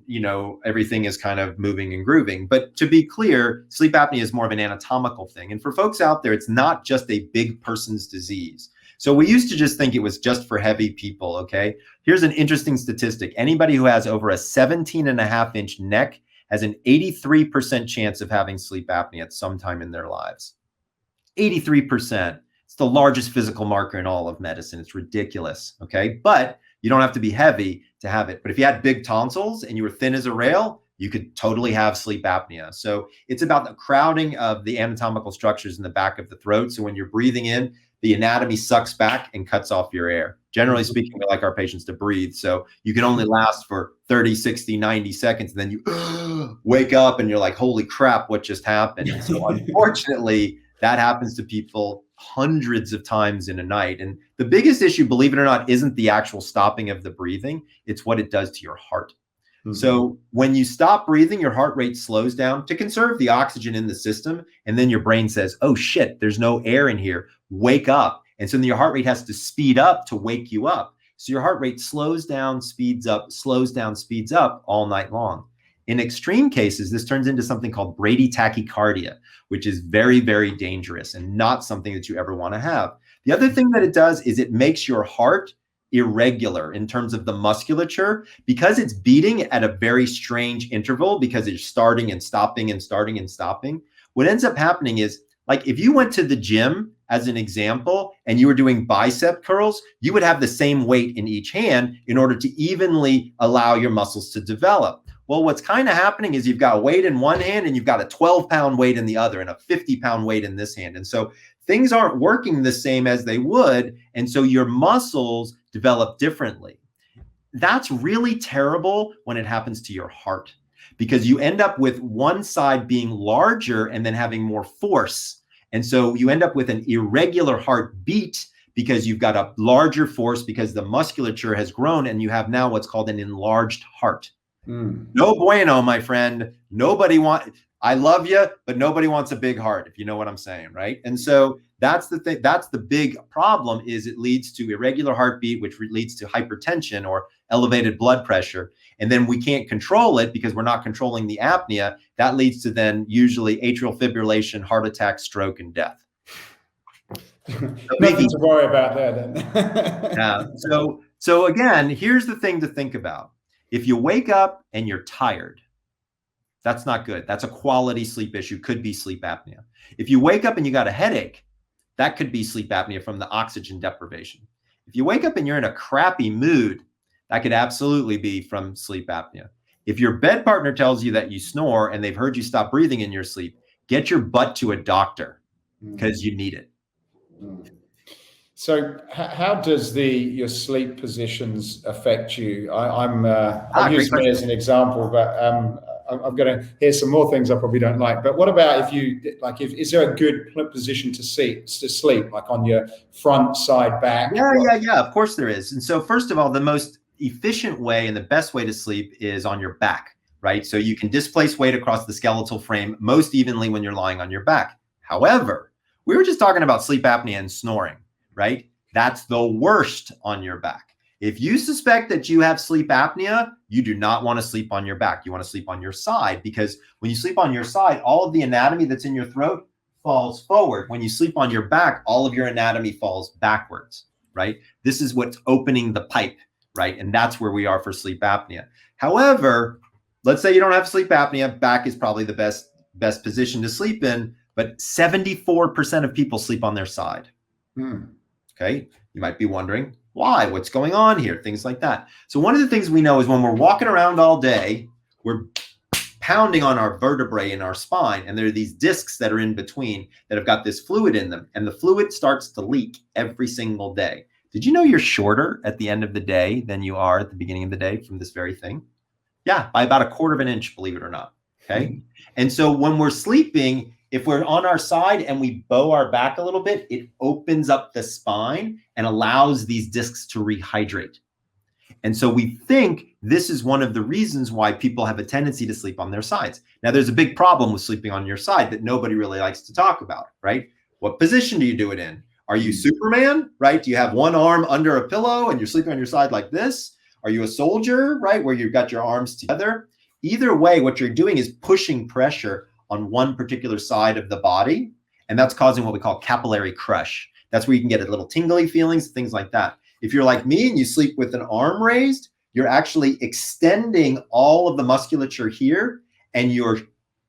Speaker 1: everything is kind of moving and grooving. But to be clear, sleep apnea is more of an anatomical thing. And for folks out there, it's not just a big person's disease. So we used to just think it was just for heavy people, okay? Here's an interesting statistic. Anybody who has over a 17.5-inch neck has an 83% chance of having sleep apnea at some time in their lives. 83%. It's the largest physical marker in all of medicine. It's ridiculous, okay? But you don't have to be heavy to have it. But if you had big tonsils and you were thin as a rail, you could totally have sleep apnea. So it's about the crowding of the anatomical structures in the back of the throat. So when you're breathing in, the anatomy sucks back and cuts off your air. Generally speaking, we like our patients to breathe. So you can only last for 30, 60, 90 seconds. And then you wake up and you're like, holy crap, what just happened? And so unfortunately, that happens to people hundreds of times in a night. And the biggest issue, believe it or not, isn't the actual stopping of the breathing. It's what it does to your heart. So when you stop breathing, your heart rate slows down to conserve the oxygen in the system. And then your brain says, oh shit, there's no air in here. Wake up. And so then your heart rate has to speed up to wake you up. So your heart rate slows down, speeds up, slows down, speeds up all night long. In extreme cases, this turns into something called bradytachycardia, which is very, very dangerous and not something that you ever want to have. The other thing that it does is it makes your heart irregular in terms of the musculature, because it's beating at a very strange interval, because it's starting and stopping and starting and stopping. What ends up happening is, like, if you went to the gym as an example and you were doing bicep curls, you would have the same weight in each hand in order to evenly allow your muscles to develop. Well, what's kind of happening is you've got a weight in one hand and you've got a 12-pound weight in the other and a 50-pound weight in this hand. And so things aren't working the same as they would. And so your muscles develop differently. That's really terrible when it happens to your heart, because you end up with one side being larger and then having more force. And so you end up with an irregular heartbeat because you've got a larger force, because the musculature has grown and you have now what's called an enlarged heart. No bueno, my friend. I love you, but nobody wants a big heart, if you know what I'm saying, right? And so that's the thing. That's the big problem, is it leads to irregular heartbeat, which leads to hypertension or elevated blood pressure. And then we can't control it because we're not controlling the apnea. That leads to then usually atrial fibrillation, heart attack, stroke, and death.
Speaker 3: Nothing to worry about there then.
Speaker 1: Yeah. So again, here's the thing to think about. If you wake up and you're tired, that's not good. That's a quality sleep issue. Could be sleep apnea. If you wake up and you got a headache, that could be sleep apnea from the oxygen deprivation. If you wake up and you're in a crappy mood, that could absolutely be from sleep apnea. If your bed partner tells you that you snore and they've heard you stop breathing in your sleep, get your butt to a doctor, because you need it.
Speaker 3: So how does your sleep positions affect you? I'll use me as an example, but I'm going to hear some more things I probably don't like. But what about is there a good position to sleep, like on your front, side, back?
Speaker 1: Yeah, of course there is. And so first of all, the most efficient way and the best way to sleep is on your back, right? So you can displace weight across the skeletal frame most evenly when you're lying on your back. However, we were just talking about sleep apnea and snoring, right? That's the worst on your back. If you suspect that you have sleep apnea, you do not want to sleep on your back. You want to sleep on your side, because when you sleep on your side, all of the anatomy that's in your throat falls forward. When you sleep on your back, all of your anatomy falls backwards, right? This is what's opening the pipe, right? And that's where we are for sleep apnea. However, let's say you don't have sleep apnea, back is probably the best position to sleep in. but 74% of people sleep on their side.
Speaker 3: Hmm.
Speaker 1: Okay. You might be wondering why, what's going on here, things like that. So one of the things we know is when we're walking around all day, we're pounding on our vertebrae in our spine, and there are these discs that are in between that have got this fluid in them, and the fluid starts to leak every single day. Did you know you're shorter at the end of the day than you are at the beginning of the day from this very thing? Yeah, by about 1/4 of an inch, believe it or not. Okay. And so when we're sleeping, if we're on our side and we bow our back a little bit, it opens up the spine and allows these discs to rehydrate. And so we think this is one of the reasons why people have a tendency to sleep on their sides. Now, there's a big problem with sleeping on your side that nobody really likes to talk about, right? What position do you do it in? Are you Superman, right? Do you have one arm under a pillow and you're sleeping on your side like this? Are you a soldier, right, where you've got your arms together? Either way, what you're doing is pushing pressure on one particular side of the body, and that's causing what we call capillary crush. That's where you can get a little tingly feelings, things like that. If you're like me and you sleep with an arm raised, you're actually extending all of the musculature here, and you're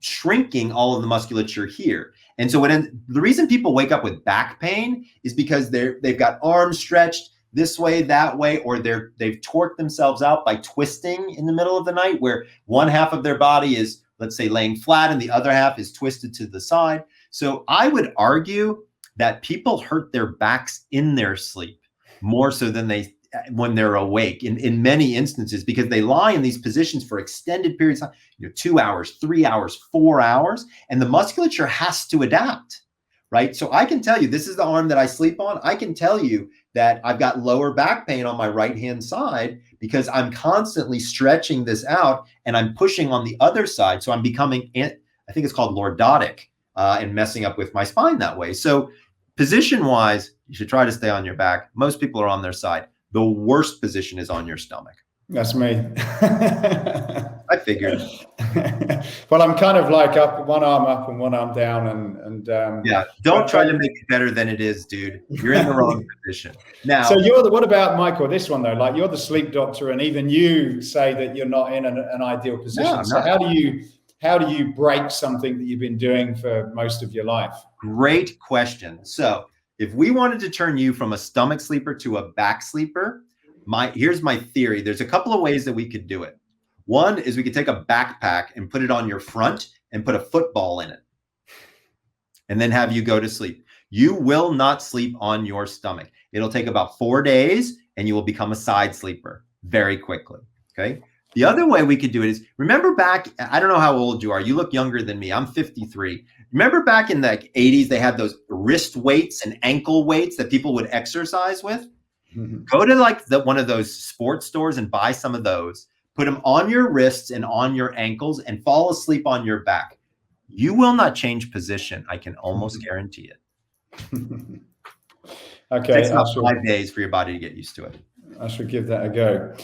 Speaker 1: shrinking all of the musculature here. And so the reason people wake up with back pain is because they've got arms stretched this way, that way, or they've torqued themselves out by twisting in the middle of the night, where one half of their body is, let's say, laying flat and the other half is twisted to the side. So I would argue that people hurt their backs in their sleep more so than when they're awake in many instances, because they lie in these positions for extended periods of time, 2 hours, 3 hours, 4 hours, and the musculature has to adapt, right? So I can tell you, this is the arm that I sleep on. I can tell you that I've got lower back pain on my right-hand side because I'm constantly stretching this out and I'm pushing on the other side. So I'm becoming, I think it's called lordotic, and messing up with my spine that way. So position-wise, you should try to stay on your back. Most people are on their side. The worst position is on your stomach.
Speaker 3: That's me.
Speaker 1: I figured.
Speaker 3: Well, I'm kind of like one arm up and one arm down, and
Speaker 1: yeah. Don't try to make it better than it is, dude. You're in the wrong position. Now,
Speaker 3: so what about Michael? This one though, like you're the sleep doctor, and even you say that you're not in an ideal position.
Speaker 1: No,
Speaker 3: so how do you break something that you've been doing for most of your life?
Speaker 1: Great question. So if we wanted to turn you from a stomach sleeper to a back sleeper, here's my theory. There's a couple of ways that we could do it. One is we could take a backpack and put it on your front and put a football in it, and then have you go to sleep. You will not sleep on your stomach. It'll take about 4 days and you will become a side sleeper very quickly. Okay. The other way we could do it is, remember back, I don't know how old you are. You look younger than me. I'm 53. Remember back in the 80s, they had those wrist weights and ankle weights that people would exercise with? Mm-hmm. Go to like one of those sports stores and buy some of those. Put them on your wrists and on your ankles and fall asleep on your back. You will not change position. I can almost guarantee it.
Speaker 3: Okay.
Speaker 1: It takes about 5 days for your body to get used to it.
Speaker 3: I should give that a go.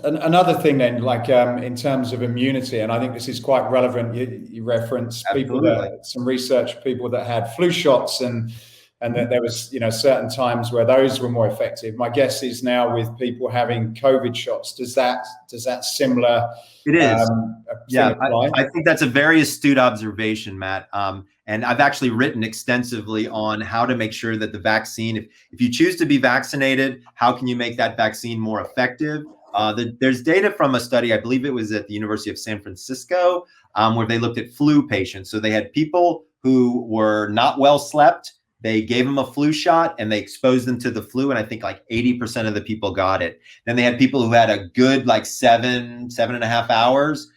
Speaker 3: Another thing then, like in terms of immunity, and I think this is quite relevant. You reference people some research, people that had flu shots, and that there was certain times where those were more effective. My guess is now with people having COVID shots, does that similar?
Speaker 1: It is. Yeah, I think that's a very astute observation, Matt. And I've actually written extensively on how to make sure that the vaccine, if you choose to be vaccinated, how can you make that vaccine more effective? There's data from a study, I believe it was at the University of San Francisco, where they looked at flu patients. So they had people who were not well slept. They gave them a flu shot and they exposed them to the flu. And I think like 80% of the people got it. Then they had people who had a good like 7.5 hours,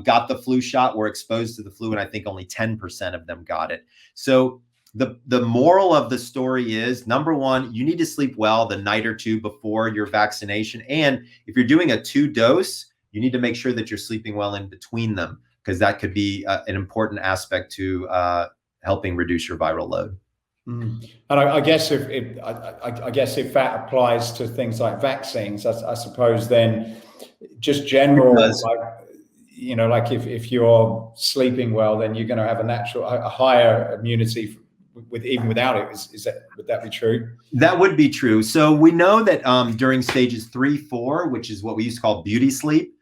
Speaker 1: got the flu shot, were exposed to the flu. And I think only 10% of them got it. So the moral of the story is, number one, you need to sleep well the night or two before your vaccination. And if you're doing a 2-dose, you need to make sure that you're sleeping well in between them, because that could be an important aspect to helping reduce your viral load.
Speaker 3: Mm. And I guess if that applies to things like vaccines, I suppose then just general, like if you're sleeping well, then you're going to have a higher immunity even without it. Would that be true? That
Speaker 1: would be true. So we know that during stages 3, 4, which is what we used to call beauty sleep,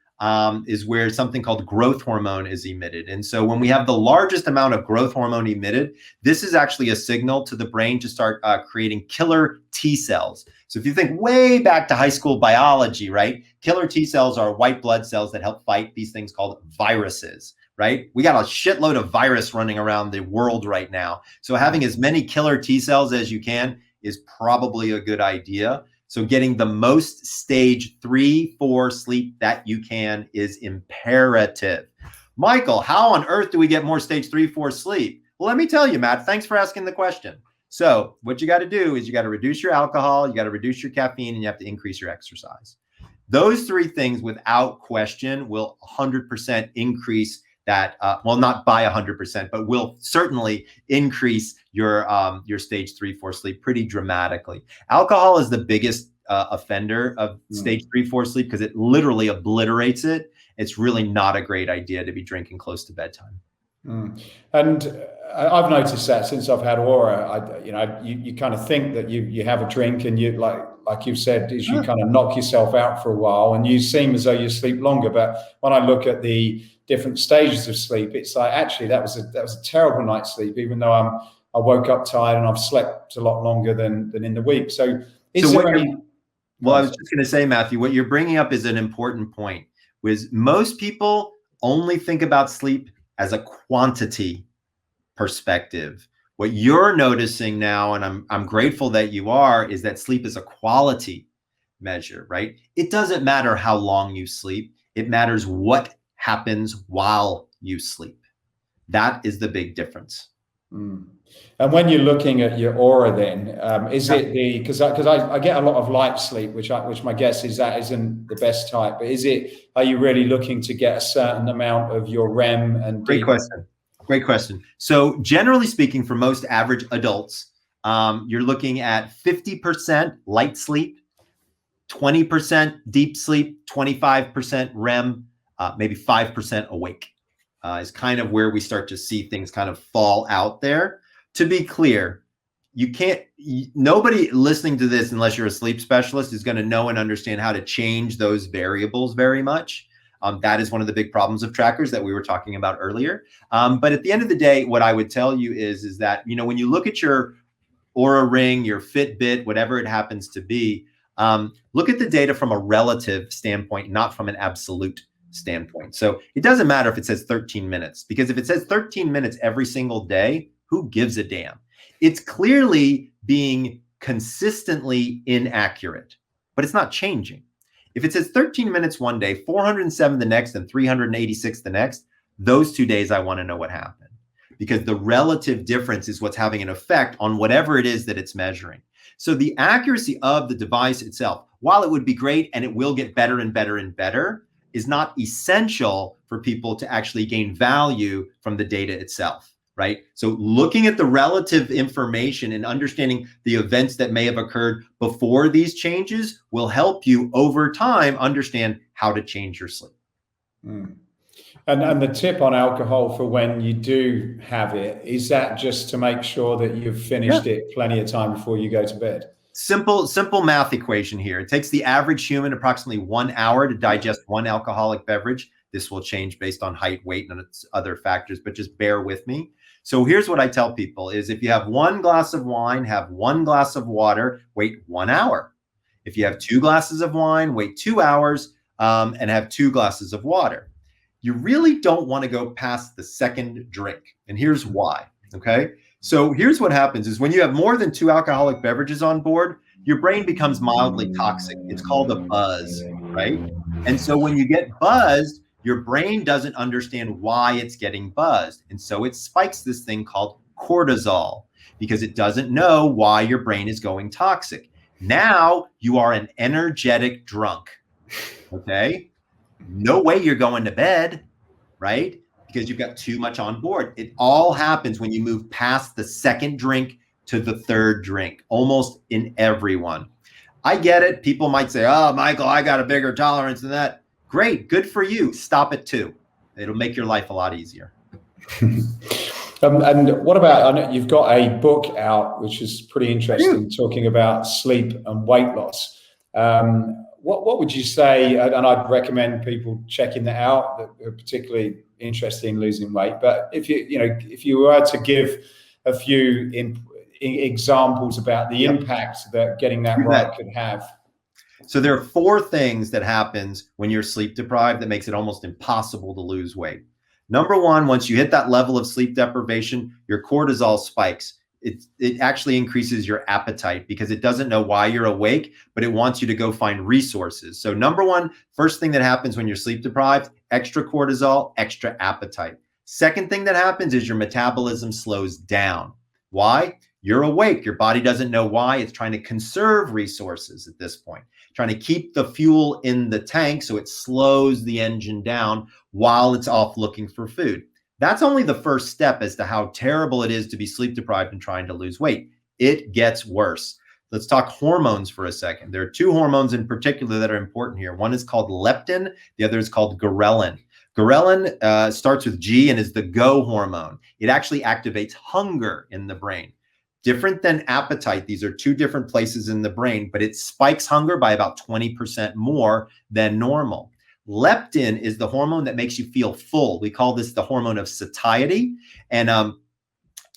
Speaker 1: is where something called growth hormone is emitted. And so when we have the largest amount of growth hormone emitted, this is actually a signal to the brain to start creating killer T cells. So if you think way back to high school biology, right? Killer T cells are white blood cells that help fight these things called viruses, right? We got a shitload of virus running around the world right now. So having as many killer T cells as you can is probably a good idea. So getting the most stage 3-4 sleep that you can is imperative. Michael, how on earth do we get more stage 3-4 sleep? Well, let me tell you, Matt, thanks for asking the question. So what you got to do is you got to reduce your alcohol, you got to reduce your caffeine, and you have to increase your exercise. Those three things without question will 100% increase that, well, not by 100%, but will certainly increase your stage 3-4 sleep pretty dramatically. Alcohol is the biggest offender of stage 3-4 sleep because it literally obliterates it. It's really not a great idea to be drinking close to bedtime.
Speaker 3: And I've noticed that since I've had Aura, you kind of think that you have a drink and you like you've said, is you kind of knock yourself out for a while and you seem as though you sleep longer. But when I look at the different stages of sleep, it's like, actually, that was a terrible night's sleep, even though I woke up tired and I've slept a lot longer than in the week. So
Speaker 1: well, I was just going to say, Matthew, what you're bringing up is an important point, was most people only think about sleep as a quantity perspective. What you're noticing now, and I'm grateful that you are, is that sleep is a quality measure, right? It doesn't matter how long you sleep. It matters what happens while you sleep. That is the big difference.
Speaker 3: And when you're looking at your Aura, then is it because I get a lot of light sleep, which my guess is that isn't the best type, but are you really looking to get a certain amount of your REM and
Speaker 1: Great question. So generally speaking, for most average adults, you're looking at 50% light sleep, 20% deep sleep, 25% REM, maybe 5% awake is kind of where we start to see things kind of fall out there. To be clear, nobody listening to this, unless you're a sleep specialist, is going to know and understand how to change those variables very much. That is one of the big problems of trackers that we were talking about earlier. But at the end of the day, what I would tell you is that, when you look at your Aura Ring, your Fitbit, whatever it happens to be, look at the data from a relative standpoint, not from an absolute standpoint. So it doesn't matter if it says 13 minutes, because if it says 13 minutes every single day, who gives a damn? It's clearly being consistently inaccurate, but it's not changing. If it says 13 minutes one day, 407 the next, and 386 the next, those 2 days I want to know what happened, because the relative difference is what's having an effect on whatever it is that it's measuring. So the accuracy of the device itself, while it would be great and it will get better and better and better, is not essential for people to actually gain value from the data itself. Right? So looking at the relative information and understanding the events that may have occurred before these changes will help you over time understand how to change your sleep.
Speaker 3: And the tip on alcohol for when you do have it, is that just to make sure that you've finished it plenty of time before you go to bed?
Speaker 1: Simple math equation here. It takes the average human approximately 1 hour to digest one alcoholic beverage. This will change based on height, weight, and other factors, but just bear with me. So here's what I tell people is, if you have 1 glass of wine, have 1 glass of water, wait 1 hour. If you have 2 glasses of wine, wait 2 hours and have 2 glasses of water. You really don't want to go past the second drink. And here's why, okay? So here's what happens is, when you have more than 2 alcoholic beverages on board, your brain becomes mildly toxic. It's called a buzz, right? And so when you get buzzed, your brain doesn't understand why it's getting buzzed. And so it spikes this thing called cortisol, because it doesn't know why your brain is going toxic. Now you are an energetic drunk, okay? No way you're going to bed, right? Because you've got too much on board. It all happens when you move past the second drink to the third drink, almost in everyone. I get it. People might say, oh, Michael, I got a bigger tolerance than that. Great, good for you. Stop it too. It'll make your life a lot easier.
Speaker 3: And what about, I know you've got a book out, which is pretty interesting, talking about sleep and weight loss. what would you say? And I'd recommend people checking that out that are particularly interested in losing weight. But if you were to give a few examples about the impact that getting that right could have.
Speaker 1: So there are 4 things that happens when you're sleep deprived that makes it almost impossible to lose weight. Number 1, once you hit that level of sleep deprivation, your cortisol spikes. It actually increases your appetite because it doesn't know why you're awake, but it wants you to go find resources. So number 1, first thing that happens when you're sleep deprived, extra cortisol, extra appetite. Second thing that happens is your metabolism slows down. Why? You're awake. Your body doesn't know why. It's trying to conserve resources at this point, trying to keep the fuel in the tank so it slows the engine down while it's off looking for food. That's only the first step as to how terrible it is to be sleep deprived and trying to lose weight. It gets worse. Let's talk hormones for a second. There are 2 hormones in particular that are important here. One is called leptin. The other is called ghrelin. Ghrelin starts with G and is the go hormone. It actually activates hunger in the brain. Different than appetite. These are 2 different places in the brain, but it spikes hunger by about 20% more than normal. Leptin is the hormone that makes you feel full. We call this the hormone of satiety, and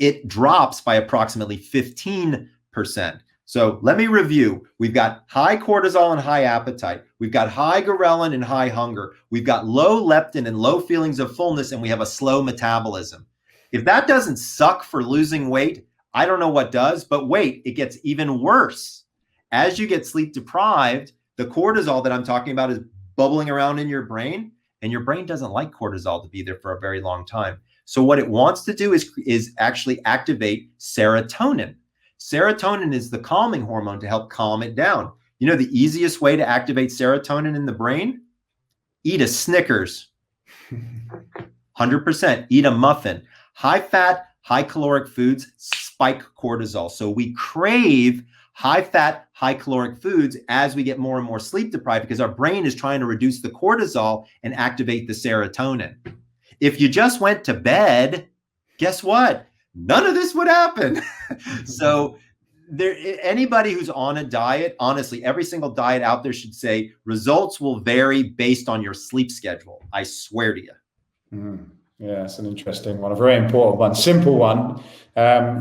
Speaker 1: it drops by approximately 15%. So let me review. We've got high cortisol and high appetite. We've got high ghrelin and high hunger. We've got low leptin and low feelings of fullness, and we have a slow metabolism. If that doesn't suck for losing weight, I don't know what does, but wait, it gets even worse. As you get sleep deprived, the cortisol that I'm talking about is bubbling around in your brain, and your brain doesn't like cortisol to be there for a very long time. So what it wants to do is actually activate serotonin. Serotonin is the calming hormone to help calm it down. You know the easiest way to activate serotonin in the brain? Eat a Snickers. 100%. Eat a muffin. High fat, high caloric foods spike cortisol. So we crave high fat, high caloric foods as we get more and more sleep deprived because our brain is trying to reduce the cortisol and activate the serotonin. If you just went to bed, guess what? None of this would happen. So anybody who's on a diet, honestly, every single diet out there should say results will vary based on your sleep schedule. I swear to you.
Speaker 3: Yeah, it's an interesting one, a very important one, simple one.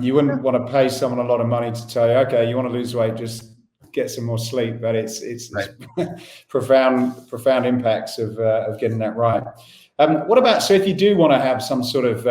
Speaker 3: You wouldn't want to pay someone a lot of money to tell you, okay, you want to lose weight, just get some more sleep. But it's
Speaker 1: Right.
Speaker 3: profound impacts of getting that right. What about, so if you do want to have some sort of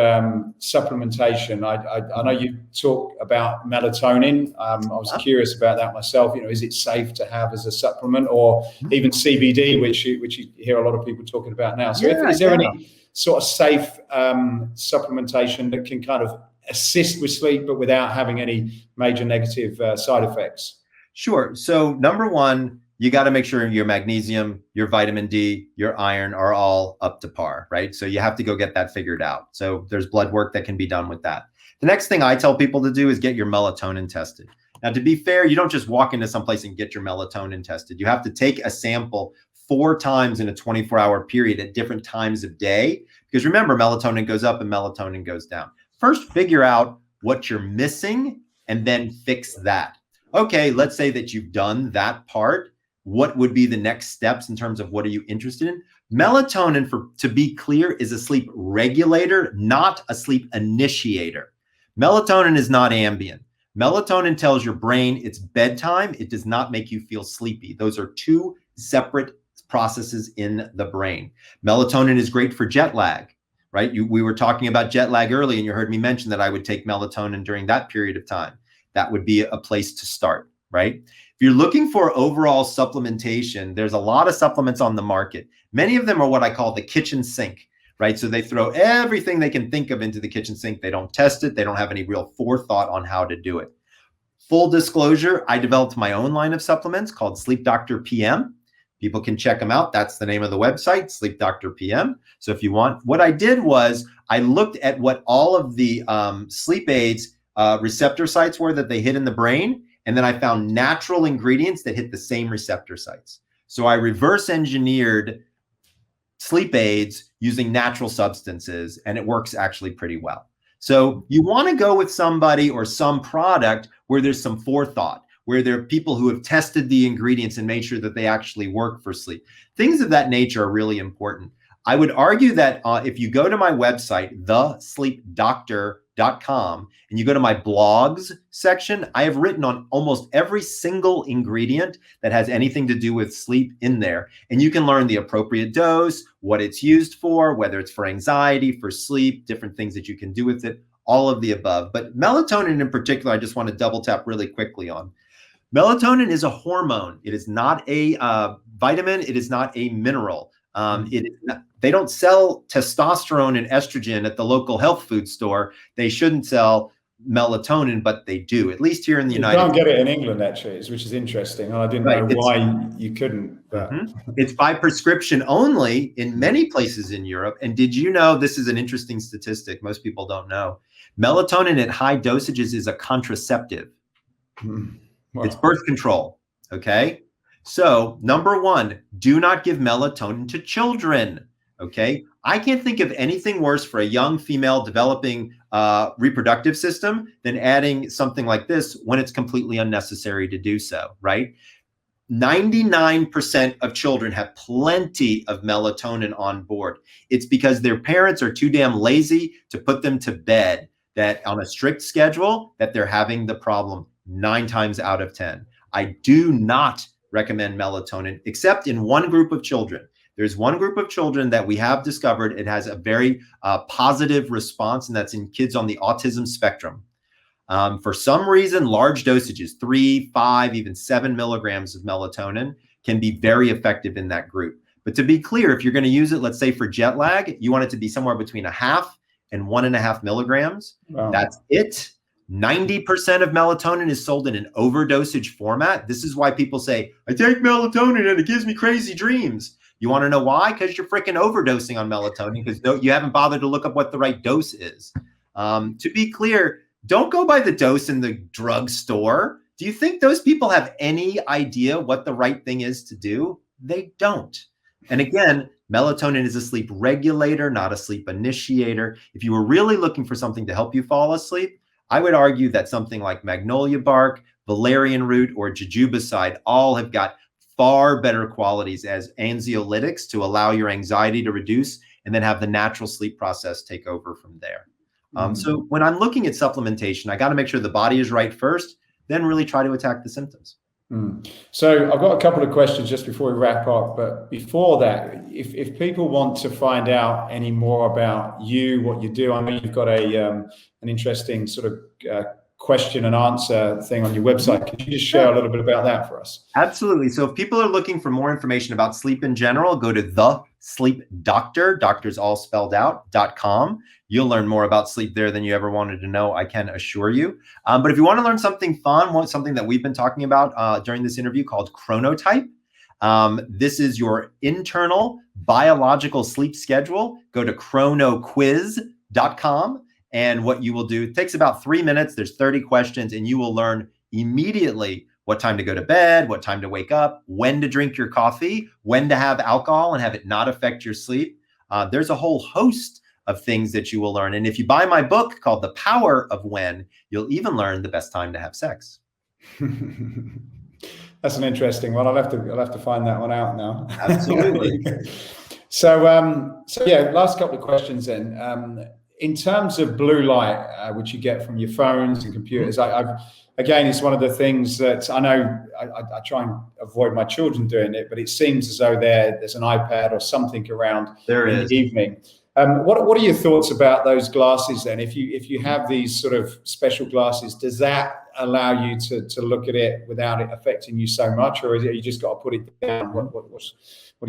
Speaker 3: supplementation, I know you talk about melatonin. I was curious about that myself. Is it safe to have as a supplement, or even CBD, which you hear a lot of people talking about now? So is there any sort of safe supplementation that can kind of assist with sleep, but without having any major negative side effects?
Speaker 1: Sure. So number 1, you got to make sure your magnesium, your vitamin D, your iron are all up to par, right? So you have to go get that figured out. So there's blood work that can be done with that. The next thing I tell people to do is get your melatonin tested. Now, to be fair, you don't just walk into someplace and get your melatonin tested. You have to take a sample 4 times in a 24-hour period at different times of day. Because remember, melatonin goes up and melatonin goes down. First, figure out what you're missing and then fix that. Okay, let's say that you've done that part. What would be the next steps in terms of what are you interested in? Melatonin, to be clear, is a sleep regulator, not a sleep initiator. Melatonin is not Ambien. Melatonin tells your brain it's bedtime. It does not make you feel sleepy. Those are 2 separate processes in the brain. Melatonin is great for jet lag, right? We were talking about jet lag early, and you heard me mention that I would take melatonin during that period of time. That would be a place to start, right? If you're looking for overall supplementation, there's a lot of supplements on the market. Many of them are what I call the kitchen sink, right? So they throw everything they can think of into the kitchen sink. They don't test it. They don't have any real forethought on how to do it. Full disclosure, I developed my own line of supplements called Sleep Doctor PM. People can check them out. That's the name of the website, Sleep Doctor PM. So if you want, what I did was I looked at what all of the sleep aids receptor sites were that they hit in the brain. And then I found natural ingredients that hit the same receptor sites. So I reverse engineered sleep aids using natural substances, and it works actually pretty well. So you want to go with somebody or some product where there's some forethought, where there are people who have tested the ingredients and made sure that they actually work for sleep. Things of that nature are really important. I would argue that if you go to my website, thesleepdoctor.com, and you go to my blogs section, I have written on almost every single ingredient that has anything to do with sleep in there. And you can learn the appropriate dose, what it's used for, whether it's for anxiety, for sleep, different things that you can do with it, all of the above. But melatonin in particular, I just want to double tap really quickly on. Melatonin is a hormone. It is not a vitamin. It is not a mineral. They don't sell testosterone and estrogen at the local health food store. They shouldn't sell melatonin, but they do, at least here in the United States.
Speaker 3: You can't get it in England, actually, which is interesting. I didn't know why you couldn't. But.
Speaker 1: It's by prescription only in many places in Europe. And did you know, this is an interesting statistic most people don't know, melatonin at high dosages is a contraceptive. Wow. It's birth control, okay? So number one, do not give melatonin to children, okay? I can't think of anything worse for a young female developing reproductive system than adding something like this when it's completely unnecessary to do so, right? 99% of children have plenty of melatonin on board. It's because their parents are too damn lazy to put them to bed, that on a strict schedule, that they're having the problem 9 times out of 10. I do not recommend melatonin, except in one group of children. There's one group of children that we have discovered it has a very positive response, and that's in kids on the autism spectrum. For some reason, large dosages, 3, 5, even 7 milligrams of melatonin can be very effective in that group. But to be clear, if you're going to use it, let's say for jet lag, you want it to be somewhere between 0.5 and 1.5 milligrams. Wow. That's it. 90% of melatonin is sold in an overdosage format. This is why people say, I take melatonin and it gives me crazy dreams. You want to know why? Because you're freaking overdosing on melatonin, because you haven't bothered to look up what the right dose is. To be clear, don't go by the dose in the drugstore. Do you think those people have any idea what the right thing is to do? They don't. And again, melatonin is a sleep regulator, not a sleep initiator. If you were really looking for something to help you fall asleep, I would argue that something like magnolia bark, valerian root, or jujubaside all have got far better qualities as anxiolytics to allow your anxiety to reduce and then have the natural sleep process take over from there. So when I'm looking at supplementation, I got to make sure the body is right first, then really try to attack the symptoms.
Speaker 3: So I've got a couple of questions just before we wrap up. But before that, if people want to find out any more about you, what you do, I mean, you've got an interesting sort of question and answer thing on your website. Could you just share a little bit about that for us?
Speaker 1: Absolutely. So if people are looking for more information about sleep in general, go to the Sleep Doctor, doctors all spelled out, .com. You'll learn more about sleep there than you ever wanted to know, I can assure you. But if you want to learn something fun, something that we've been talking about during this interview called Chronotype, this is your internal biological sleep schedule. Go to chronoquiz.com. And what you will do, it takes about 3 minutes. There's 30 questions, and you will learn immediately what time to go to bed, what time to wake up, when to drink your coffee, when to have alcohol and have it not affect your sleep. There's a whole host of things that you will learn. And if you buy my book called The Power of When, you'll even learn the best time to have sex.
Speaker 3: That's an interesting one. I'll have to find that one out now.
Speaker 1: Absolutely.
Speaker 3: So yeah, last couple of questions then. In terms of blue light, which you get from your phones and computers, again, it's one of the things that I know I try and avoid my children doing it, but it seems as though there's an iPad or something around in the evening. What are your thoughts about those glasses then? If you have these sort of special glasses, does that allow you to look at it without it affecting you so much, or is it you just got to put it down? What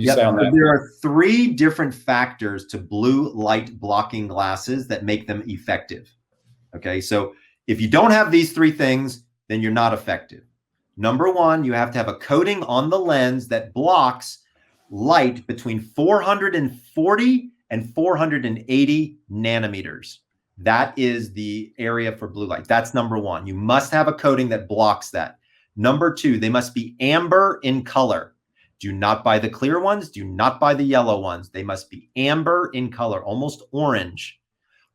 Speaker 3: do you say on that?
Speaker 1: There are 3 different factors to blue light blocking glasses that make them effective. Okay, so if you don't have these 3 things, then you're not effective. Number 1, you have to have a coating on the lens that blocks light between 440 and 480 nanometers. That is the area for blue light. That's number 1. You must have a coating that blocks that. Number 2, they must be amber in color. Do not buy the clear ones. Do not buy the yellow ones. They must be amber in color, almost orange.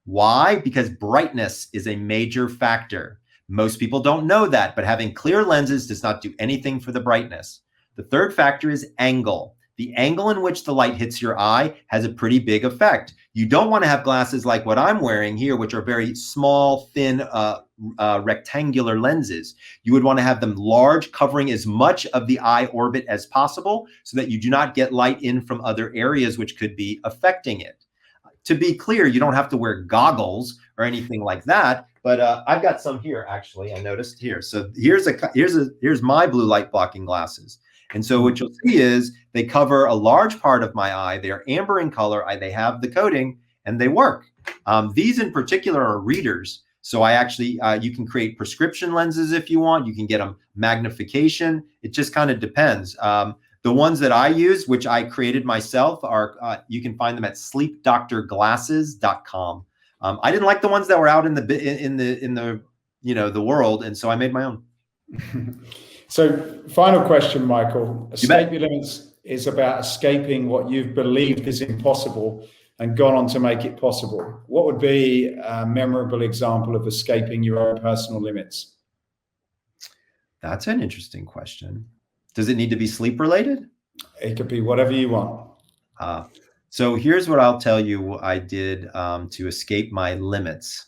Speaker 1: Why? Because brightness is a major factor. Most people don't know that, but having clear lenses does not do anything for the brightness. The third factor is angle. The angle in which the light hits your eye has a pretty big effect. You don't want to have glasses like what I'm wearing here, which are very small, thin, rectangular lenses. You would want to have them large, covering as much of the eye orbit as possible so that you do not get light in from other areas which could be affecting it. To be clear, you don't have to wear goggles or anything like that, but I've got some here, actually, I noticed here. So here's my blue light blocking glasses. And so what you'll see is they cover a large part of my eye. They are amber in color. They have the coating and they work. These in particular are readers. So I actually, you can create prescription lenses if you want. You can get them magnification. It just kind of depends. The ones that I use, which I created myself, are you can find them at sleepdoctorglasses.com. I didn't like the ones that were out in the the world, and so I made my own.
Speaker 3: So, final question, Michael. Escape Your Limits is about escaping what you've believed is impossible and gone on to make it possible. What would be a memorable example of escaping your own personal limits?
Speaker 1: That's an interesting question. Does it need to be sleep related?
Speaker 3: It could be whatever you want.
Speaker 1: So here's what I'll tell you what I did to escape my limits.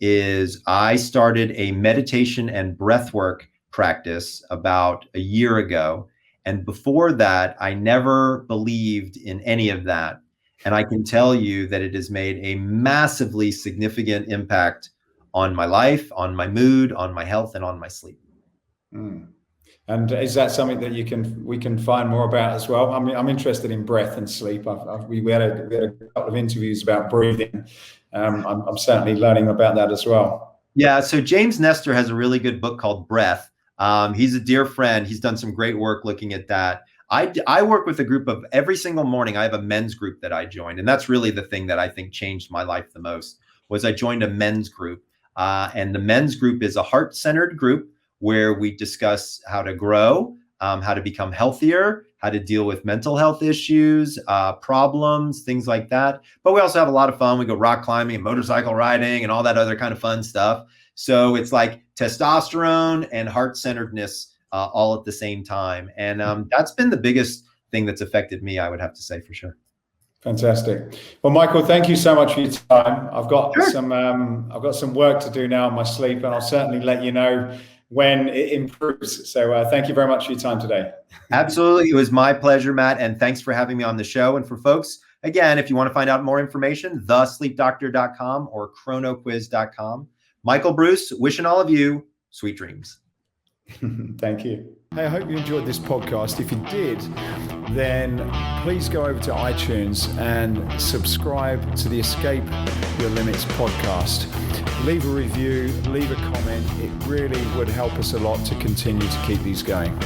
Speaker 1: Is I started a meditation and breathwork practice about a year ago. And before that, I never believed in any of that. And I can tell you that it has made a massively significant impact on my life, on my mood, on my health, and on my sleep.
Speaker 3: And is that something that we can find more about as well? I mean, I'm interested in breath and sleep. We had a couple of interviews about breathing. I'm certainly learning about that as well.
Speaker 1: Yeah. So James Nestor has a really good book called Breath. He's a dear friend. He's done some great work looking at that. I work with a group of every single morning. I have a men's group that I joined. And that's really the thing that I think changed my life the most was I joined a men's group. And the men's group is a heart-centered group where we discuss how to grow, how to become healthier, how to deal with mental health issues, problems, things like that. But we also have a lot of fun. We go rock climbing and motorcycle riding and all that other kind of fun stuff. So it's like testosterone and heart-centeredness all at the same time. And that's been the biggest thing that's affected me, I would have to say, for sure.
Speaker 3: Fantastic. Well, Michael, thank you so much for your time. I've got some work to do now on my sleep, and I'll certainly let you know when it improves. So thank you very much for your time today.
Speaker 1: Absolutely. It was my pleasure, Matt. And thanks for having me on the show. And for folks, again, if you want to find out more information, thesleepdoctor.com or chronoquiz.com. Michael Breus, wishing all of you sweet dreams.
Speaker 3: Thank you.
Speaker 2: Hey, I hope you enjoyed this podcast. If you did, then please go over to iTunes and subscribe to the Escape Your Limits podcast. Leave a review, leave a comment. It really would help us a lot to continue to keep these going.